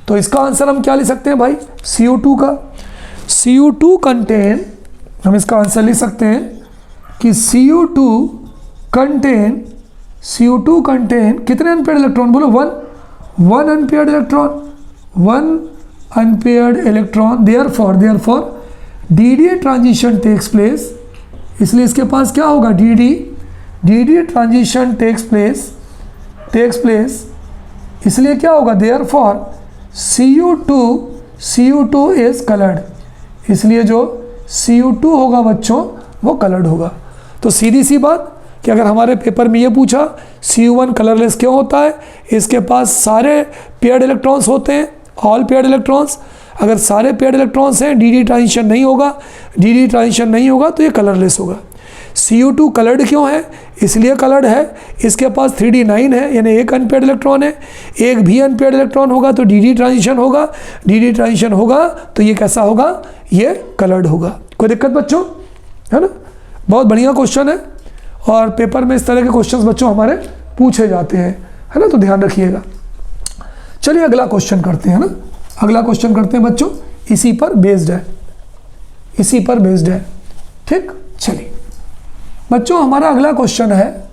तो इसका आंसर हम क्या लिख सकते हैं भाई? CU2 का। CU2 कंटेन, हम इसका आंसर लिख सकते हैं कि CU2 कंटेन कितने अनपेयर्ड इलेक्ट्रॉन बोलो? 1 unpaired electron. Therefore dd transition takes place. इसलिए इसके पास क्या होगा? dd transition takes place. इसलिए क्या होगा? Therefore CU2 is coloured. इसलिए जो CU2 होगा बच्चों वो कलर्ड होगा। तो सीधी सी बात कि अगर हमारे पेपर में ये पूछा CU1 कलरलेस क्यों होता है, इसके पास सारे पेयर्ड इलेक्ट्रॉन्स होते हैं, ऑल पेयर्ड इलेक्ट्रॉन्स। अगर सारे पेयर्ड इलेक्ट्रॉन्स हैं, dd ट्रांजिशन नहीं होगा तो ये कलरलेस होगा। CU2 कलर्ड क्यों है? इसलिए कलर्ड है, इसके पास 3D9 है, यानी एक अनपेयर्ड इलेक्ट्रॉन है। एक भी अनपेयर्ड इलेक्ट्रॉन होगा तो dd ट्रांजिशन होगा तो ये कैसा होगा? ये कलर्ड होगा। कोई दिक्कत बच्चों? है ना, बहुत बढ़िया क्वेश्चन है और पेपर में इस तरह के क्वेश्चंस बच्चों हमारे पूछे जाते हैं, है ना, तो ध्यान रखिएगा। चलिए अगला क्वेश्चन करते हैं ना, अगला क्वेश्चन करते हैं बच्चों, इसी पर बेस्ड है। ठीक, चलिए बच्चों हमारा अगला क्वेश्चन है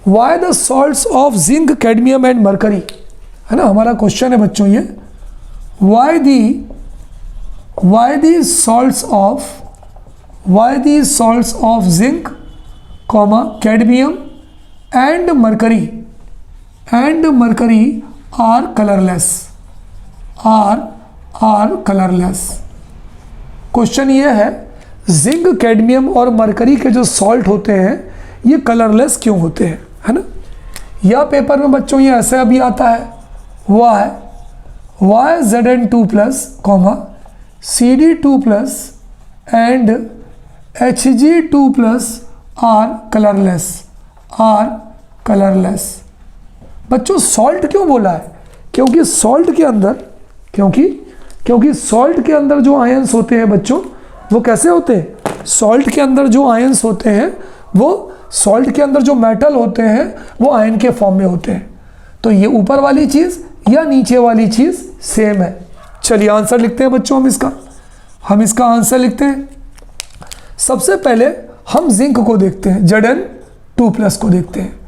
why the salts of zinc, cadmium and mercury, है ना हमारा क्वेश्चन है बच्चों ये, why the salts of zinc comma cadmium and mercury are colourless. Question ये है जिंक, कैडमियम और मरकरी के जो सॉल्ट होते हैं ये कलरलेस क्यों होते हैं, है ना। या पेपर में बच्चों ये ऐसे अभी आता है, why Zn2 plus comma Cd2 plus and Hg2 plus are colourless. बच्चों सॉल्ट क्यों बोला है, क्योंकि सॉल्ट के अंदर जो आयंस होते हैं बच्चों वो कैसे होते हैं, सॉल्ट के अंदर जो आयंस होते हैं वो सॉल्ट के अंदर जो मेटल होते हैं वो आयन के फॉर्म में होते हैं। तो ये ऊपर वाली चीज़ या नीचे वाली चीज़ सेम है। चलिए आंसर लिखते हैं बच्चों, हम इसका आंसर लिखते हैं। सबसे पहले हम जिंक को देखते हैं, Zn2 प्लस को देखते हैं।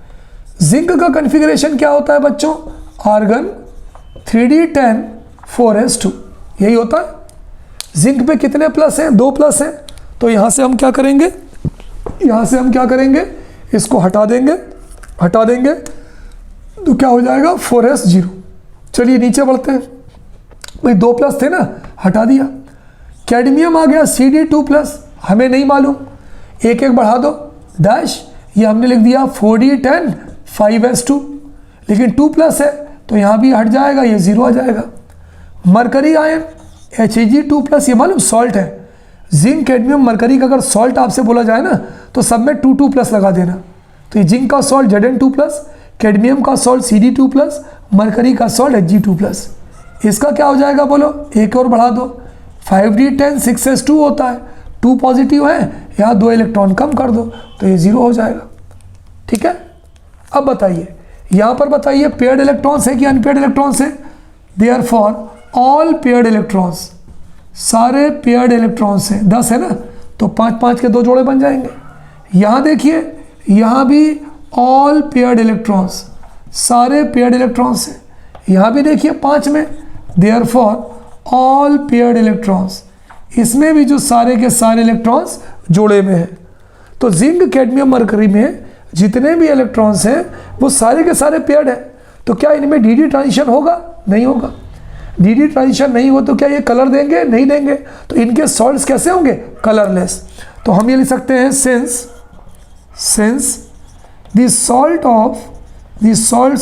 जिंक का कन्फिग्रेशन क्या होता है बच्चों, आर्गन 3d10 4s2, यही होता है। जिंक पे कितने प्लस हैं, 2 प्लस हैं, तो यहाँ से हम क्या करेंगे, इसको हटा देंगे तो क्या हो जाएगा 4s0। चलिए नीचे बढ़ते हैं, भाई 2 प्लस थे ना, हटा दिया। कैडमियम आ गया Cd2 प्लस, हमें नहीं मालूम, एक बढ़ा दो डैश, ये हमने लिख दिया 4d10 5s2, लेकिन 2 प्लस है तो यहाँ भी हट जाएगा, ये 0 आ जाएगा। मरकरी आयन Heg2 प्लस, ये मालूम सॉल्ट है। जिंक, कैडमियम, मरकरी का अगर सॉल्ट आपसे बोला जाए ना तो सब में 2 प्लस लगा देना। तो ये जिंक का सॉल्ट Zn2 प्लस, कैडमियम का सॉल्ट Cd2 प्लस, मरकरी का सॉल्ट Hg2 प्लस। इसका क्या हो जाएगा बोलो, एक और बढ़ा दो, 5d10 6s2 होता है, 2 पॉजिटिव है, यहाँ 2 इलेक्ट्रॉन कम कर दो तो ये 0 हो जाएगा। ठीक है, अब बताइए, यहाँ पर बताइए पेयर्ड इलेक्ट्रॉन्स है कि अनपेयर्ड इलेक्ट्रॉन्स है। देयरफॉर ऑल पेयर्ड इलेक्ट्रॉन्स, सारे पेयर्ड इलेक्ट्रॉन्स हैं, 10 है ना, तो 5-5 के 2 जोड़े बन जाएंगे। यहाँ देखिए, यहाँ भी ऑल पेयर्ड इलेक्ट्रॉन्स, सारे पेयर्ड इलेक्ट्रॉन्स हैं। यहाँ भी देखिए 5 में, देयरफॉर ऑल पेयर्ड इलेक्ट्रॉन्स, इसमें भी जो सारे के सारे इलेक्ट्रॉन्स जोड़े में हैं। तो जिंक, कैडमियम, मरकरी में जितने भी इलेक्ट्रॉन्स हैं वो सारे के सारे पेयर्ड हैं। तो क्या इनमें डी ट्रांजिशन होगा, नहीं होगा। डी ट्रांजिशन नहीं हो तो क्या ये कलर देंगे, नहीं देंगे। तो इनके सॉल्ट्स कैसे होंगे, कलरलेस। तो हम ये लिख सकते हैं since the salts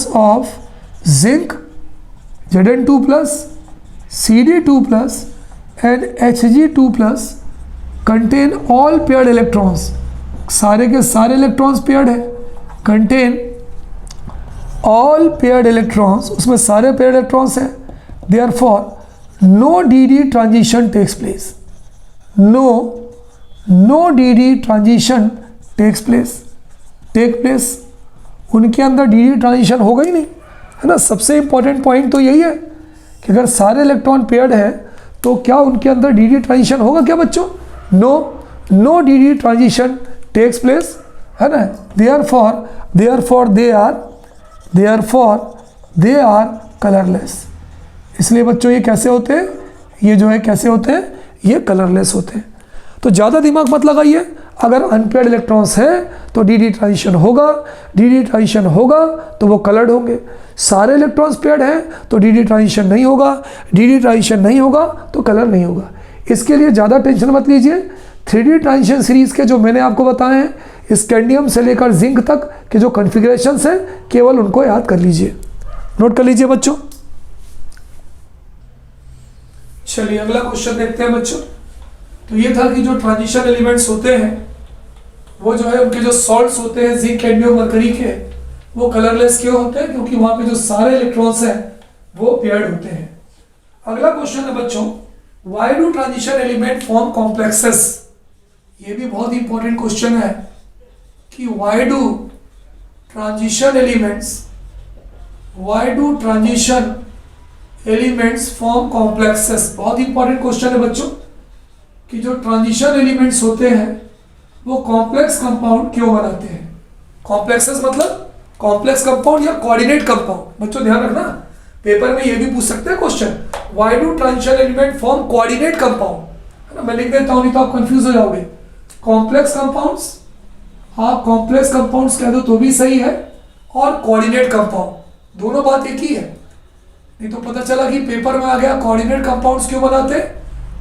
of zinc, Zn2 plus, Cd2 plus and Hg2 plus contain all paired electrons, सारे के सारे इलेक्ट्रॉन्स पेयर्ड है, कंटेन ऑल पेयर्ड इलेक्ट्रॉन्स, उसमें सारे पेयर्ड इलेक्ट्रॉन्स हैं। Therefore no D transition takes place, no D transition take place, उनके अंदर डी ट्रांजिशन होगा ही नहीं, है ना। सबसे इंपॉर्टेंट पॉइंट तो यही है कि अगर सारे इलेक्ट्रॉन पेयर्ड है तो क्या उनके अंदर डी ट्रांजिशन होगा क्या बच्चों, no D transition takes place, है ना। Therefore they are colourless. इसलिए बच्चों ये कैसे होते हैं, ये जो है कैसे होते हैं, ये कलरलेस होते हैं। तो ज़्यादा दिमाग मत लगाइए, अगर अनपेयर्ड इलेक्ट्रॉन्स हैं तो डी ट्रांजिशन होगा, डी ट्रांजिशन होगा तो वो कलर्ड होंगे। सारे इलेक्ट्रॉन्स पेयर्ड हैं तो डी ट्रांजिशन नहीं होगा, डी ट्रांजिशन नहीं होगा तो कलर नहीं होगा। इसके लिए ज़्यादा टेंशन मत लीजिए। 3D ट्रांजिशन सीरीज़ के जो मैंने आपको बताए हैं, स्कैंडियम से लेकर जिंक तक के जो कॉन्फ़िगरेशंस हैं, केवल उनको याद कर लीजिए, नोट कर लीजिए बच्चों। चलिए अगला क्वेश्चन देखते हैं बच्चों। तो ये था कि जो ट्रांजिशन एलिमेंट्स होते हैं वो जो है उनके जो सॉल्ट्स होते हैं जिंक, कैडमियम, मरकरी के, वो कलरलेस क्यों होते हैं, क्योंकि वहां पे जो सारे इलेक्ट्रॉन्स हैं वो पेयर्ड होते हैं। अगला क्वेश्चन है बच्चों, why do transition element form complexes. ये भी बहुत इंपॉर्टेंट क्वेश्चन है कि why do transition elements form complexes. बहुत इंपॉर्टेंट क्वेश्चन है बच्चों कि जो ट्रांजिशन एलिमेंट्स होते हैं वो कॉम्प्लेक्स कंपाउंड क्यों बनाते हैं। कॉम्प्लेक्सेस मतलब कॉम्प्लेक्स कंपाउंड या कोऑर्डिनेट कंपाउंड। बच्चों ध्यान रखना, पेपर में ये भी पूछ सकते हैं question, why do transition element form coordinate compound, है ना। मैं लिख देता हूं नहीं तो आप कंफ्यूज हो जाओगे। कॉम्प्लेक्स कंपाउंड्स, आप कॉम्प्लेक्स कंपाउंड्स कह दो तो भी सही है, और कोऑर्डिनेट कंपाउंड, दोनों बात एक ही है। नहीं तो पता चला कि पेपर में आ गया कोऑर्डिनेट कंपाउंड्स क्यों बनाते,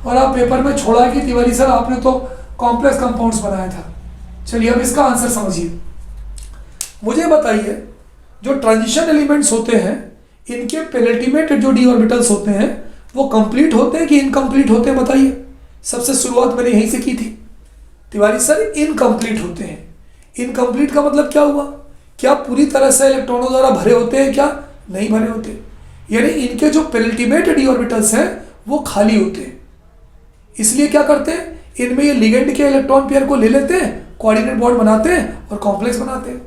और आप पेपर में छोड़ा कि तिवारी सर आपने तो कॉम्प्लेक्स कंपाउंड्स बनाया था। चलिए अब इसका आंसर समझिए। मुझे बताइए जो ट्रांजिशन एलिमेंट्स होते हैं इनके पेनल्टीमेट जो डी ऑर्बिटल्स होते हैं वो कंप्लीट होते हैं कि इनकम्प्लीट होते हैं, बताइए। सबसे शुरुआत मैंने यहीं से की थी, तिवारी सर इनकम्प्लीट होते हैं। इनकम्प्लीट का मतलब क्या हुआ, क्या पूरी तरह से इलेक्ट्रॉनों द्वारा भरे होते हैं, क्या नहीं भरे होते, यानी इनके जो पेनल्टीमेट डी ऑर्बिटल्स हैं वो खाली होते हैं। इसलिए क्या करते हैं, इनमें ये लिगेंड के इलेक्ट्रॉन पेयर को ले लेते हैं, कोऑर्डिनेट बॉन्ड बनाते हैं और कॉम्प्लेक्स बनाते हैं।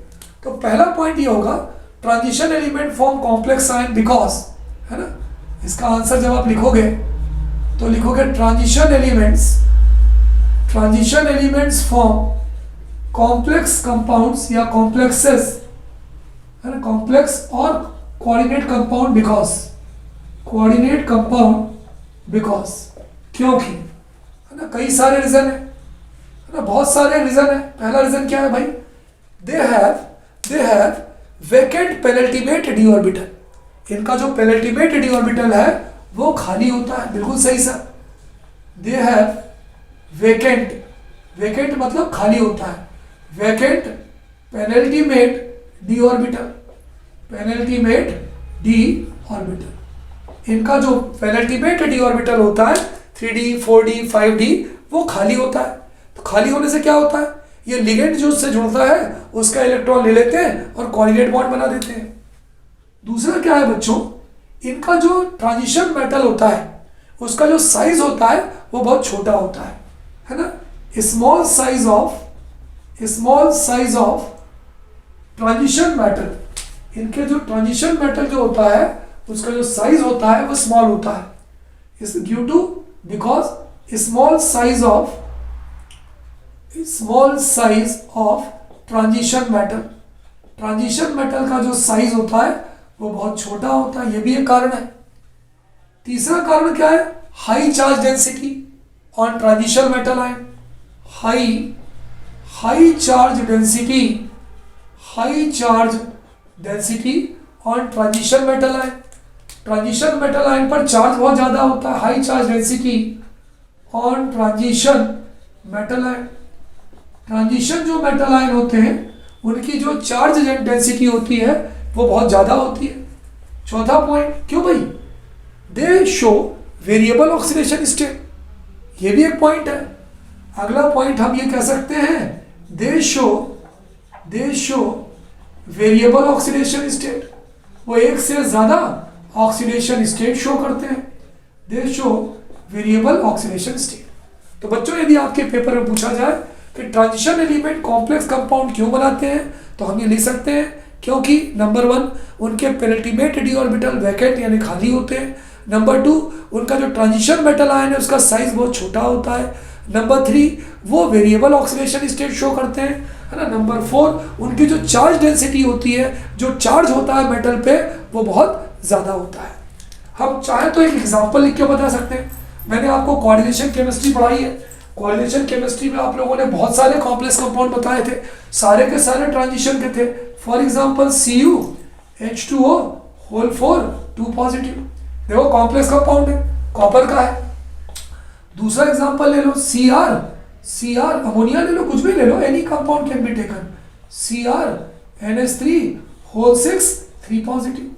तो पहला पॉइंट ये होगा, transition element form complex ion because, है ना। इसका आंसर जब आप लिखोगे तो लिखोगे transition elements form complex compounds या कॉम्प्लेक्सेस, है ना, कॉम्प्लेक्स और कोऑर्डिनेट कंपाउंड बिकॉज, क्योंकि, है ना, कई सारे रीजन है ना, बहुत सारे रीजन है। पहला रीजन क्या है भाई, they have vacant penultimate D orbital. इनका जो पेनल्टीमेट डी ऑर्बिटल है वो खाली होता है, बिल्कुल सही सर। दे हैव वेकेंट मतलब खाली होता है, वेकेंट पेनल्टीमेट डी ऑर्बिटल। इनका जो पेनल्टीमेट डी ऑर्बिटल होता है 3D 4D 5D वो खाली होता है। तो खाली होने से क्या होता है, ये लिगेंड जो उससे जुड़ता है उसका इलेक्ट्रॉन ले लेते हैं और कोऑर्डिनेट बॉन्ड बना देते हैं। दूसरा क्या है बच्चों, इनका जो ट्रांजिशन मेटल होता है उसका जो साइज होता है वो बहुत छोटा होता है ना। Small size of transition metal, इनके जो ट्रांजिशन मेटल जो होता है उसका जो साइज होता है वो स्मॉल होता है, is due to because small size of transition metal का जो साइज होता है वो बहुत छोटा होता है, ये भी एक कारण है। तीसरा कारण क्या है, high charge density on transition metal ion, high charge density on transition metal ion. Transition metal ion पर चार्ज बहुत ज्यादा होता है, high charge density on transition metal ion. Transition जो मेटल आयन होते हैं उनकी जो चार्ज डेंसिटी होती है वो बहुत ज्यादा होती है। चौथा पॉइंट, क्यों भाई, दे शो वेरिएबल ऑक्सीडेशन स्टेट, ये भी एक पॉइंट है। अगला पॉइंट हम ये कह सकते हैं, they show variable oxidation state, वो एक से ज्यादा ऑक्सीडेशन स्टेट शो करते हैं। They show variable oxidation state. तो बच्चों यदि आपके पेपर में पूछा जाए कि ट्रांजिशन एलिमेंट कॉम्प्लेक्स कंपाउंड क्यों बनाते हैं, तो हम ये लिख सकते हैं क्योंकि नंबर 1 उनके पेनल्टीमेट डी ऑर्बिटल वैकेंट यानी खाली होते हैं। नंबर 2 उनका जो ट्रांजिशन मेटल आयन है उसका साइज बहुत छोटा होता है। नंबर 3 वो वेरिएबल ऑक्सीडेशन स्टेट शो करते हैं, है ना। नंबर 4 उनकी जो चार्ज डेंसिटी होती है, जो चार्ज होता है मेटल पे वो बहुत ज़्यादा होता है। हम चाहे तो एक एग्जांपल लिख के बता सकते हैं। मैंने आपको कोऑर्डिनेशन केमिस्ट्री पढ़ाई है, कोऑर्डिनेशन केमिस्ट्री में आप लोगों ने बहुत सारे कॉम्प्लेक्स कंपाउंड बताए थे, सारे के सारे ट्रांजिशन के थे। For example CuH2O whole 4 2 positive, देखो कॉम्प्लेक्स कंपाउंड है, कॉपर का है। दूसरा एग्जांपल ले लो Cr अमोनिया ले लो, कुछ भी ले लो, any compound can be taken, CrNH3 whole 6 3 positive.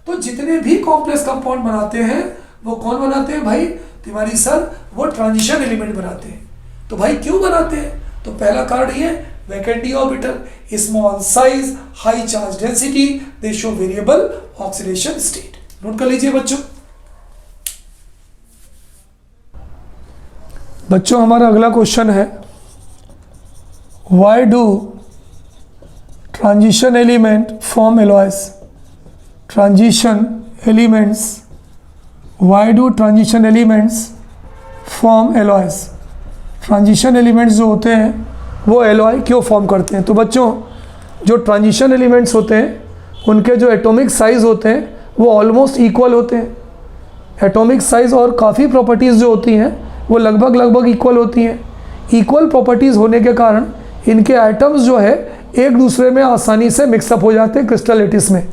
तो जितने भी कॉम्प्लेक्स कंपाउंड बनाते हैं वो कौन बनाते हैं भाई, तिवारी सर वो ट्रांजिशन एलिमेंट बनाते हैं। तो भाई क्यों बनाते हैं, तो पहला कारण ये vacant D orbital, small size, high charge density, दे show variable oxidation state. Note कर लीजिए बच्चों हमारा अगला क्वेश्चन है, why do transition element form Alois. Transition elements form Alois. Transition elements जो होते हैं वो एलॉय क्यों फॉर्म करते हैं। तो बच्चों जो ट्रांजिशन एलिमेंट्स होते हैं उनके जो एटॉमिक साइज़ होते हैं वो ऑलमोस्ट इक्वल होते हैं। एटॉमिक साइज़ और काफ़ी प्रॉपर्टीज़ जो होती हैं वो लगभग इक्वल होती हैं। इक्वल प्रॉपर्टीज़ होने के कारण इनके एटम्स जो है एक दूसरे में आसानी से मिक्सअप हो जाते हैं क्रिस्टल लैटिस में,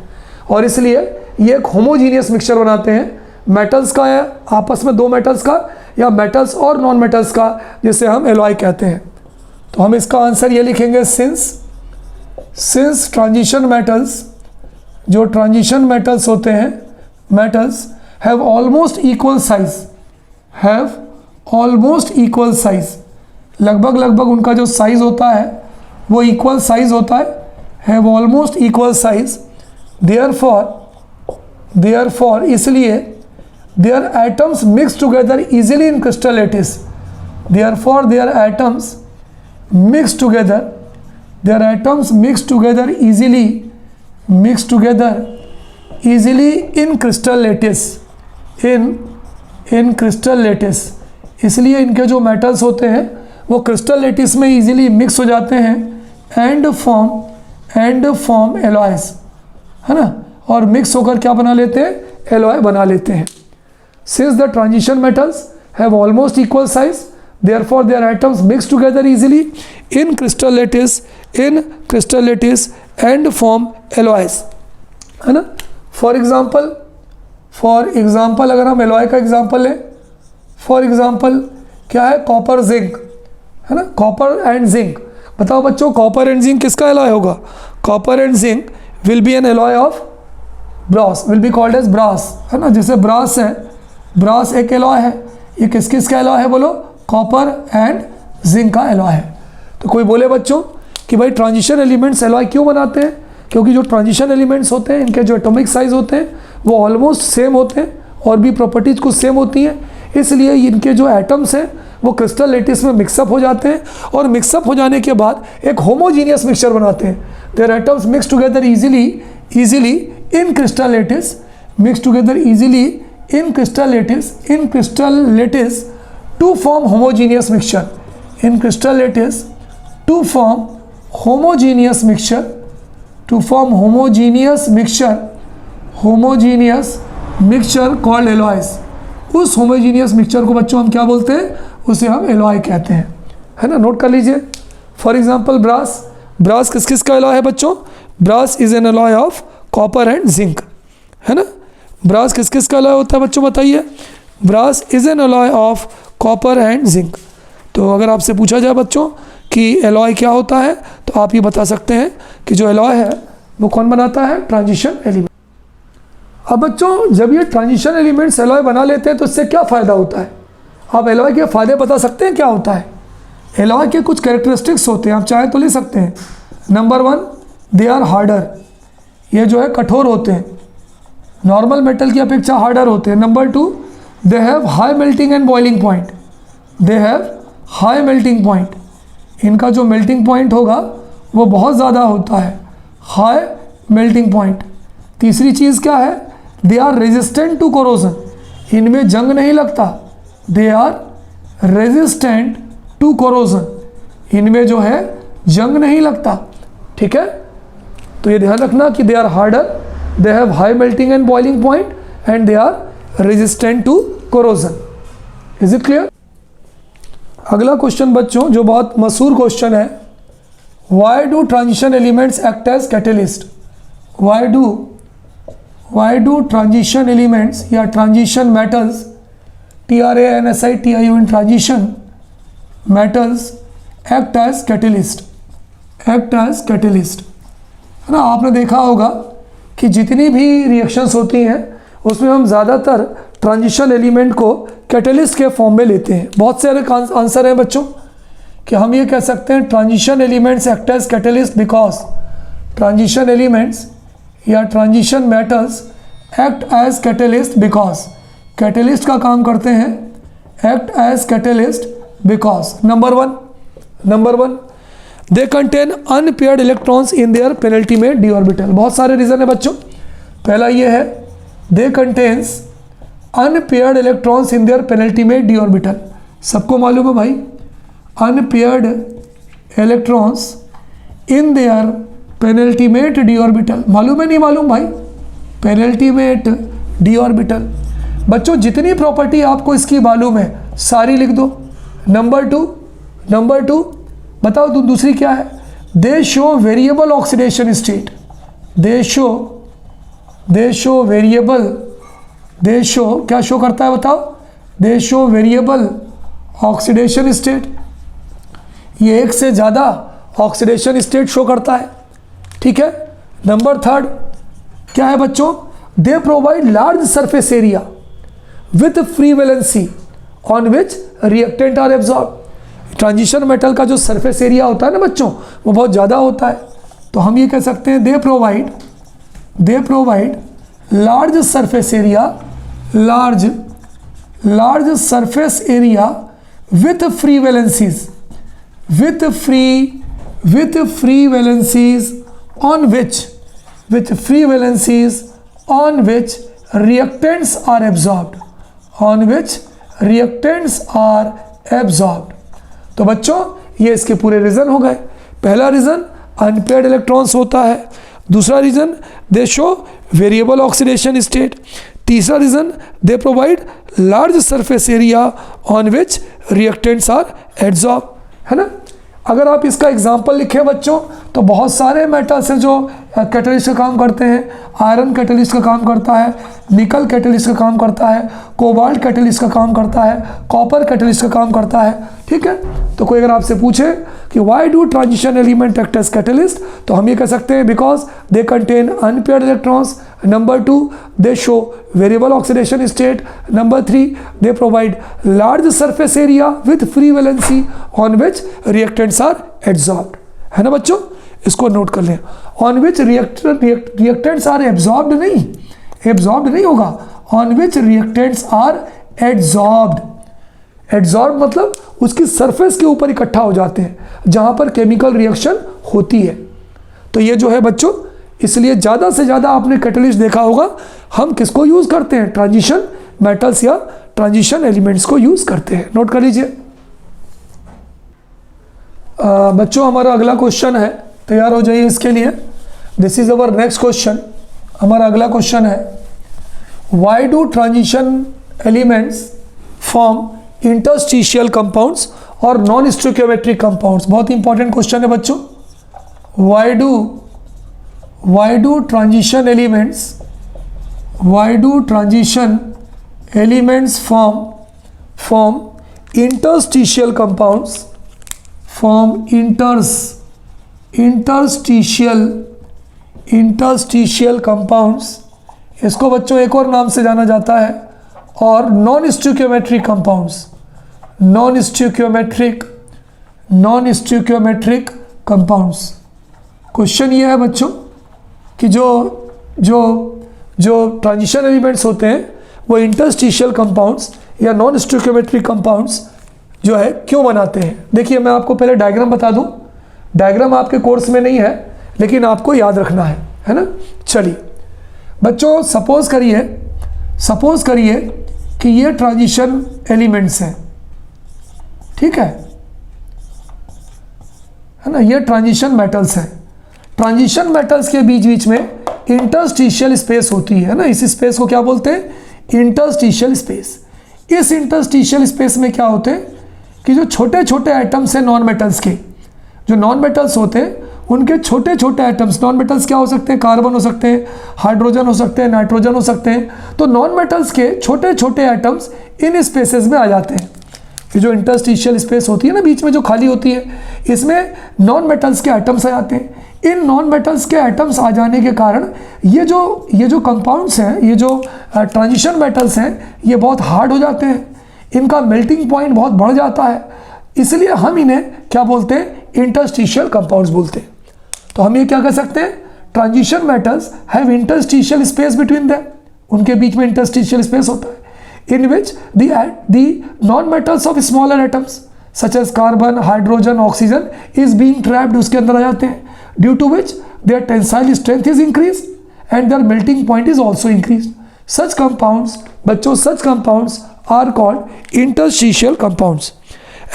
और इसलिए ये एक होमोजीनियस मिक्सचर बनाते हैं मेटल्स का या आपस में दो मेटल्स का, या मेटल्स और नॉन मेटल्स का, जिसे हम एलॉय कहते हैं। तो हम इसका आंसर ये लिखेंगे, सिंस ट्रांजिशन मेटल्स, जो ट्रांजिशन मेटल्स होते हैं, metals have almost equal size, लगभग उनका जो साइज होता है वो इक्वल साइज होता है, have almost equal size, therefore इसलिए their atoms mix together easily in crystal lattice, therefore their atoms mix together easily in crystal lattice, इसलिए इनके जो मेटल्स होते हैं वो क्रिस्टल लैटिस में इजीली मिक्स हो जाते हैं एंड फॉर्म एलॉयज, है ना, और मिक्स होकर क्या बना लेते हैं, एलॉय बना लेते हैं। Since the transition metals have almost equal size, therefore their atoms mix together easily in crystal lattice and form alloys, है ना। फॉर एग्जाम्पल अगर हम एलॉय का एग्जाम्पल लें, फॉर एग्जाम्पल क्या है, कॉपर जिंक, है ना, कॉपर एंड जिंक। बताओ बच्चों, कॉपर एंड जिंक किसका एलॉय होगा? Copper and zinc will be an alloy of brass, will be called as brass, है ना। जैसे ब्रास है, ब्रास एक एलॉय है, ये किस का एलॉय है बोलो? कॉपर एंड जिंक का एलॉय है। तो कोई बोले बच्चों कि भाई ट्रांजिशन एलिमेंट्स एलॉय क्यों बनाते हैं? क्योंकि जो ट्रांजिशन एलिमेंट्स होते हैं इनके जो एटॉमिक साइज होते हैं वो ऑलमोस्ट सेम होते हैं और भी प्रॉपर्टीज़ कुछ सेम होती हैं, इसलिए इनके जो एटम्स हैं वो क्रिस्टल लैटिस में मिक्सअप हो जाते हैं, और मिक्सअप हो जाने के बाद एक होमोजीनियस मिक्सचर बनाते हैं। Their atoms mix together easily in crystal lattice to form homogeneous mixture, in crystal lattice to form homogeneous mixture called alloys। उस homogeneous mixture को बच्चों हम क्या बोलते हैं? उसे हम alloy कहते हैं, है ना। नोट कर लीजिए। फॉर एग्जाम्पल ब्रास किस का एलॉय है बच्चों? Brass is an alloy of copper and zinc, है ना। ब्रास किस का एलॉय होता है बच्चों, बताइए? Brass is an alloy of copper and zinc. तो अगर आपसे पूछा जाए बच्चों कि एलॉय क्या होता है, तो आप ये बता सकते हैं कि जो एलॉय है वो कौन बनाता है? Transition element. अब बच्चों जब ये ट्रांजिशन एलिमेंट्स एलॉय बना लेते हैं तो इससे क्या फ़ायदा होता है? आप एलॉय के फ़ायदे बता सकते हैं क्या होता है? एलॉय के कुछ कैरेक्टरिस्टिक्स होते हैं, आप चाहे तो ले सकते हैं। नंबर 1, दे आर हार्डर, ये जो है कठोर होते हैं, नॉर्मल मेटल की अपेक्षा हार्डर होते हैं। Number 2, they have high melting and boiling point, इनका जो मेल्टिंग पॉइंट होगा वो बहुत ज़्यादा होता है, हाई मेल्टिंग पॉइंट। तीसरी चीज़ क्या है? They are resistant to corrosion, इनमें जंग नहीं लगता, they are resistant to corrosion, इनमें जो है जंग नहीं लगता, ठीक है। तो ये ध्यान रखना कि they are harder, they have high melting and boiling point and they are resistant to corrosion. Is it clear? अगला क्वेश्चन बच्चों जो बहुत मशहूर क्वेश्चन है, why do transition elements act as catalyst? Why do transition elements या transition metals, TRANSITION, transition metals act as catalyst, है ना। आपने देखा होगा कि जितनी भी रिएक्शंस होती हैं उसमें हम ज़्यादातर ट्रांजिशन एलिमेंट को कैटलिस्ट के फॉर्म में लेते हैं। बहुत सारे आंसर हैं बच्चों कि हम ये कह सकते हैं transition elements act as catalyst because transition elements या transition metals act as catalyst because, catalyst का काम करते हैं, act as catalyst because number one they contain unpaired electrons in their penultimate D orbital. बहुत सारे रीज़न है बच्चों। पहला ये है they contains unpaired electrons in their penultimate D orbital. सबको मालूम है भाई, unpaired electrons in their penultimate D orbital, मालूम है नहीं मालूम भाई? Penultimate D orbital. बच्चों जितनी प्रॉपर्टी आपको इसकी मालूम है सारी लिख दो। नंबर टू बताओ तुम दूसरी क्या है? दे शो वेरिएबल ऑक्सीडेशन स्टेट, दे शो वेरिएबल, दे शो क्या शो करता है बताओ? दे शो वेरिएबल ऑक्सीडेशन स्टेट, ये एक से ज़्यादा ऑक्सीडेशन स्टेट शो करता है, ठीक है। नंबर 3 क्या है बच्चों? They provide large surface area with free valency on which reactant are absorb. Transition metal का जो सरफेस एरिया होता है ना बच्चों, वो बहुत ज़्यादा होता है, तो हम ये कह सकते हैं दे provide large surface area, large surface area with free valencies, with free valencies on which reactants are absorbed, तो बच्चों ये इसके पूरे रीजन हो गए। पहला रीजन अनपेयर्ड इलेक्ट्रॉन्स होता है, दूसरा reason they show variable oxidation state, तीसरा reason they provide large surface area on which reactants are absorb, है ना। अगर आप इसका एग्जाम्पल लिखें बच्चों तो बहुत सारे मेटल्स हैं जो कैटलिस्ट का काम करते हैं। आयरन कैटलिस्ट का काम करता है, निकल कैटलिस्ट का काम करता है, कोबाल्ट कैटलिस्ट का काम करता है, कॉपर कैटलिस्ट का काम करता है, ठीक है। तो कोई अगर आपसे पूछे कि why do transition element act as catalyst, तो हम ये कह सकते हैं because they contain unpaired electrons, number 2 they show variable oxidation state, number 3 they provide large surface area with free valency on which reactants are absorbed, है ना बच्चों। इसको नोट कर लें, on which reactants are absorbed नहीं होगा, on which reactants are absorbed. Absorb मतलब उसकी सरफेस के ऊपर इकट्ठा हो जाते हैं जहां पर केमिकल रिएक्शन होती है। तो ये जो है बच्चों, इसलिए ज़्यादा से ज़्यादा आपने कैटलिस्ट देखा होगा, हम किसको यूज़ करते हैं? ट्रांजिशन मेटल्स या ट्रांजिशन एलिमेंट्स को यूज़ करते हैं। नोट कर लीजिए। बच्चों हमारा अगला क्वेश्चन है, तैयार हो जाइए इसके लिए। This is our next question. हमारा अगला क्वेश्चन है, why do transition elements form interstitial compounds और नॉन स्टोइकियोमेट्रिक कंपाउंड्स। बहुत इंपॉर्टेंट क्वेश्चन है बच्चों। Why do transition elements form interstitial compounds, interstitial compounds, इसको बच्चों एक और नाम से जाना जाता है, और नॉन स्टोइकियोमेट्रिक कंपाउंड्स। क्वेश्चन ये है बच्चों कि जो ट्रांजिशन एलिमेंट्स होते हैं वो इंटरस्टिशियल कंपाउंड्स या नॉन स्टोइकियोमेट्रिक कंपाउंड्स जो है क्यों बनाते हैं। देखिए मैं आपको पहले डायग्राम बता दूं। डायग्राम आपके कोर्स में नहीं है लेकिन आपको याद रखना है ना। चलिए बच्चों, सपोज करिए कि ये ट्रांजिशन एलिमेंट्स हैं, ठीक है ना। ये ट्रांजिशन मेटल्स हैं। ट्रांजिशन मेटल्स के बीच में इंटरस्टिशियल स्पेस होती है ना। इस स्पेस को क्या बोलते हैं? Interstitial space. इस इंटरस्टिशियल स्पेस में क्या होते हैं कि जो छोटे छोटे एटम्स हैं नॉन मेटल्स के, जो नॉन मेटल्स होते हैं उनके छोटे छोटे एटम्स, नॉन मेटल्स क्या हो सकते हैं? कार्बन हो सकते हैं, हाइड्रोजन हो सकते हैं, नाइट्रोजन हो सकते हैं। तो नॉन मेटल्स के छोटे छोटे एटम्स इन स्पेसेस में आ जाते हैं। ये जो इंटरस्टिशियल स्पेस होती है ना बीच में जो खाली होती है, इसमें नॉन मेटल्स के एटम्स आ जाते हैं। इन नॉन मेटल्स के एटम्स आ जाने के कारण ये जो कंपाउंड्स हैं, ये जो ट्रांजिशन मेटल्स हैं, ये बहुत हार्ड हो जाते हैं, इनका मेल्टिंग पॉइंट बहुत बढ़ जाता है। इसलिए हम इन्हें क्या बोलते हैं? इंटरस्टिशियल कंपाउंड्स बोलते हैं। तो हम ये क्या कह सकते हैं? Transition metals have interstitial space between them, उनके बीच में इंटरस्टिशियल स्पेस होता है, in which the non-metals of smaller atoms such as carbon, hydrogen, oxygen is being trapped, उसके अंदर आ जाते हैं, due to which their tensile strength is increased and their melting point is also increased. Such compounds, बच्चों, such compounds are called interstitial compounds.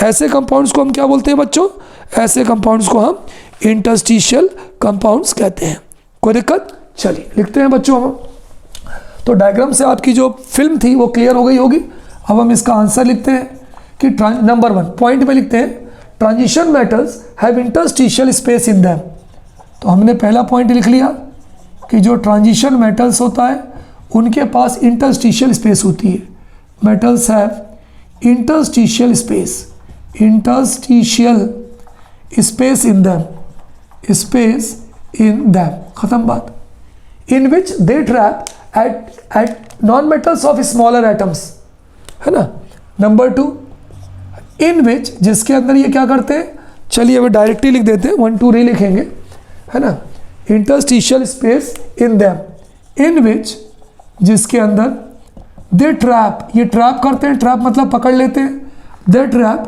ऐसे कंपाउंड्स को हम क्या बोलते हैं बच्चों? ऐसे कंपाउंड्स को हम इंटरस्टिशियल कंपाउंड्स कहते हैं। कोई दिक्कत? चलिए लिखते हैं बच्चों हम। तो डायग्राम से आपकी जो फिल्म थी वो क्लियर हो गई होगी। अब हम इसका आंसर लिखते हैं कि नंबर 1 पॉइंट में लिखते हैं transition metals have interstitial space in them. तो हमने पहला पॉइंट लिख लिया कि जो ट्रांजिशन मेटल्स होता है उनके पास इंटरस्टिशियल स्पेस होती है। Metals have interstitial space in them, खत्म बात। In which they trap at non metals of smaller atoms, है ना। नंबर 2 इन विच, जिसके अंदर ये क्या करते हैं, चलिए अभी डायरेक्टली लिख देते हैं, 1 2 नहीं लिखेंगे, है ना। इंटरस्टिशियल स्पेस इन दैम, इन विच, जिसके अंदर दे ट्रैप, ये ट्रैप करते हैं, ट्रैप मतलब पकड़ लेते हैं, they trap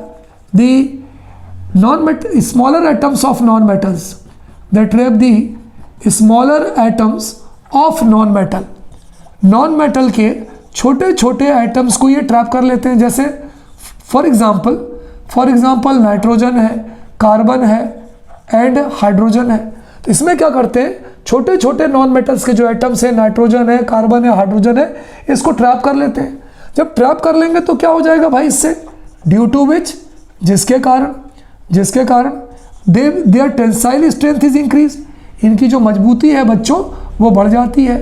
the smaller atoms of non metals, they trap the smaller atoms of non metal. Non metal के छोटे छोटे एटम्स को ये ट्रैप कर लेते हैं। जैसे फॉर एग्जांपल नाइट्रोजन है, कार्बन है एंड हाइड्रोजन है। तो इसमें क्या करते हैं, छोटे छोटे नॉन मेटल्स के जो एटम्स है, नाइट्रोजन है, कार्बन है, हाइड्रोजन है, इसको ट्रैप कर लेते हैं। जब ट्रैप कर लेंगे तो क्या हो जाएगा भाई इससे, ड्यू टू विच, जिसके कारण their tensile strength is increase, इनकी जो मजबूती है बच्चों वो बढ़ जाती है।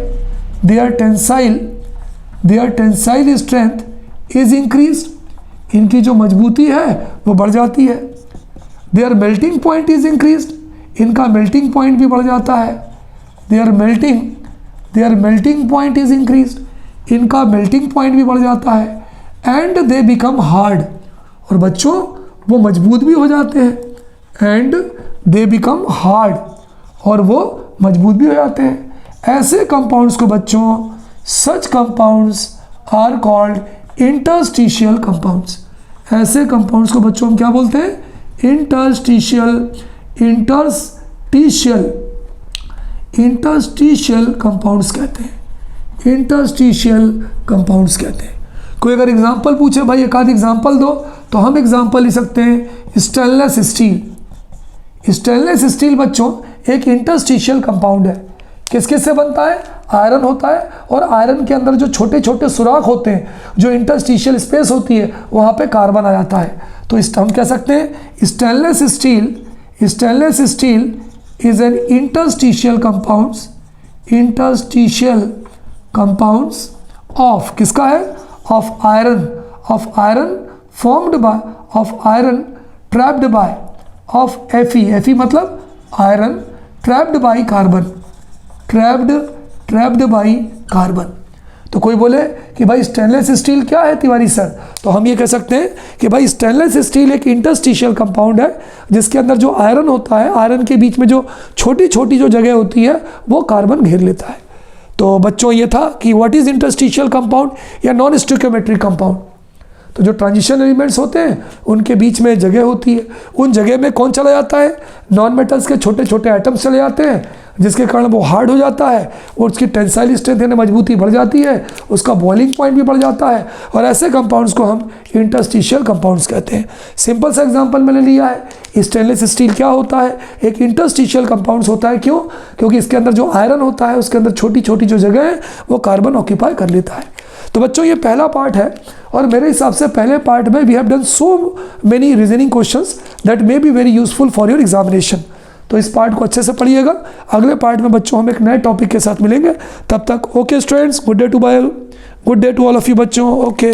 Their tensile strength is increase, इनकी जो मजबूती है वो बढ़ जाती है। Their melting point is increase, इनका मेल्टिंग पॉइंट भी बढ़ जाता है। Their melting point is increase, इनका मेल्टिंग पॉइंट भी बढ़ जाता है। एंड दे बिकम हार्ड, और बच्चों वो मजबूत भी हो जाते हैं। एंड दे बिकम हार्ड, और वो मजबूत भी हो जाते हैं। ऐसे कंपाउंड्स को बच्चों, such compounds are called interstitial compounds. ऐसे कंपाउंड्स को बच्चों हम क्या बोलते हैं, इंटरस्टिशियल कंपाउंड्स कहते हैं। इंटरस्टिशियल कंपाउंड्स कहते हैं। कोई अगर एग्जांपल पूछे भाई एक आध एग्जांपल दो, तो हम एग्जांपल ले सकते हैं स्टेनलेस स्टील। स्टेनलेस स्टील बच्चों एक इंटरस्टिशियल कंपाउंड है। किस किस से बनता है, आयरन होता है, और आयरन के अंदर जो छोटे छोटे सुराख होते हैं, जो इंटरस्टिशियल स्पेस होती है, वहाँ पे कार्बन आ जाता है। तो इस हम कह सकते हैं stainless steel is an interstitial compounds of, किसका है, of iron formed by, of iron trapped bye, of Fe मतलब iron trapped by carbon, trapped by carbon. तो कोई बोले कि भाई स्टेनलेस स्टील क्या है तिवारी सर, तो हम ये कह सकते हैं कि भाई स्टेनलेस स्टील एक इंटरस्टिशियल कंपाउंड है, जिसके अंदर जो आयरन होता है, आयरन के बीच में जो छोटी छोटी जो जगह होती है वो कार्बन घेर लेता है। तो बच्चों ये था कि व्हाट इज इंटरस्टिशियल कंपाउंड या नॉन स्टोइकियोमेट्रिक कंपाउंड। तो जो ट्रांजिशन एलिमेंट्स होते हैं उनके बीच में जगह होती है, उन जगह में कौन चला जाता है, नॉन मेटल्स के छोटे छोटे एटम्स चले जाते हैं, जिसके कारण वो हार्ड हो जाता है और उसकी टेंसाइल स्ट्रेंथ यानी मजबूती बढ़ जाती है, उसका बॉइलिंग पॉइंट भी बढ़ जाता है, और ऐसे कंपाउंड्स को हम इंटरस्टिशियल कंपाउंड्स कहते हैं। सिंपल सा एग्जांपल मैंने लिया है, स्टेनलेस स्टील क्या होता है, एक इंटरस्टिशियल कंपाउंड्स होता है। क्यों? क्योंकि इसके अंदर जो आयरन होता है उसके अंदर छोटी छोटी जो जगह है वो कार्बन ऑक्यूपाई कर लेता है। तो बच्चों ये पहला पार्ट है, और मेरे हिसाब से पहले पार्ट में we have done so many reasoning questions that may be very useful for your examination. तो इस पार्ट को अच्छे से पढ़िएगा। अगले पार्ट में बच्चों हम एक नए टॉपिक के साथ मिलेंगे। तब तक okay students, good day to all of you बच्चों। ओके।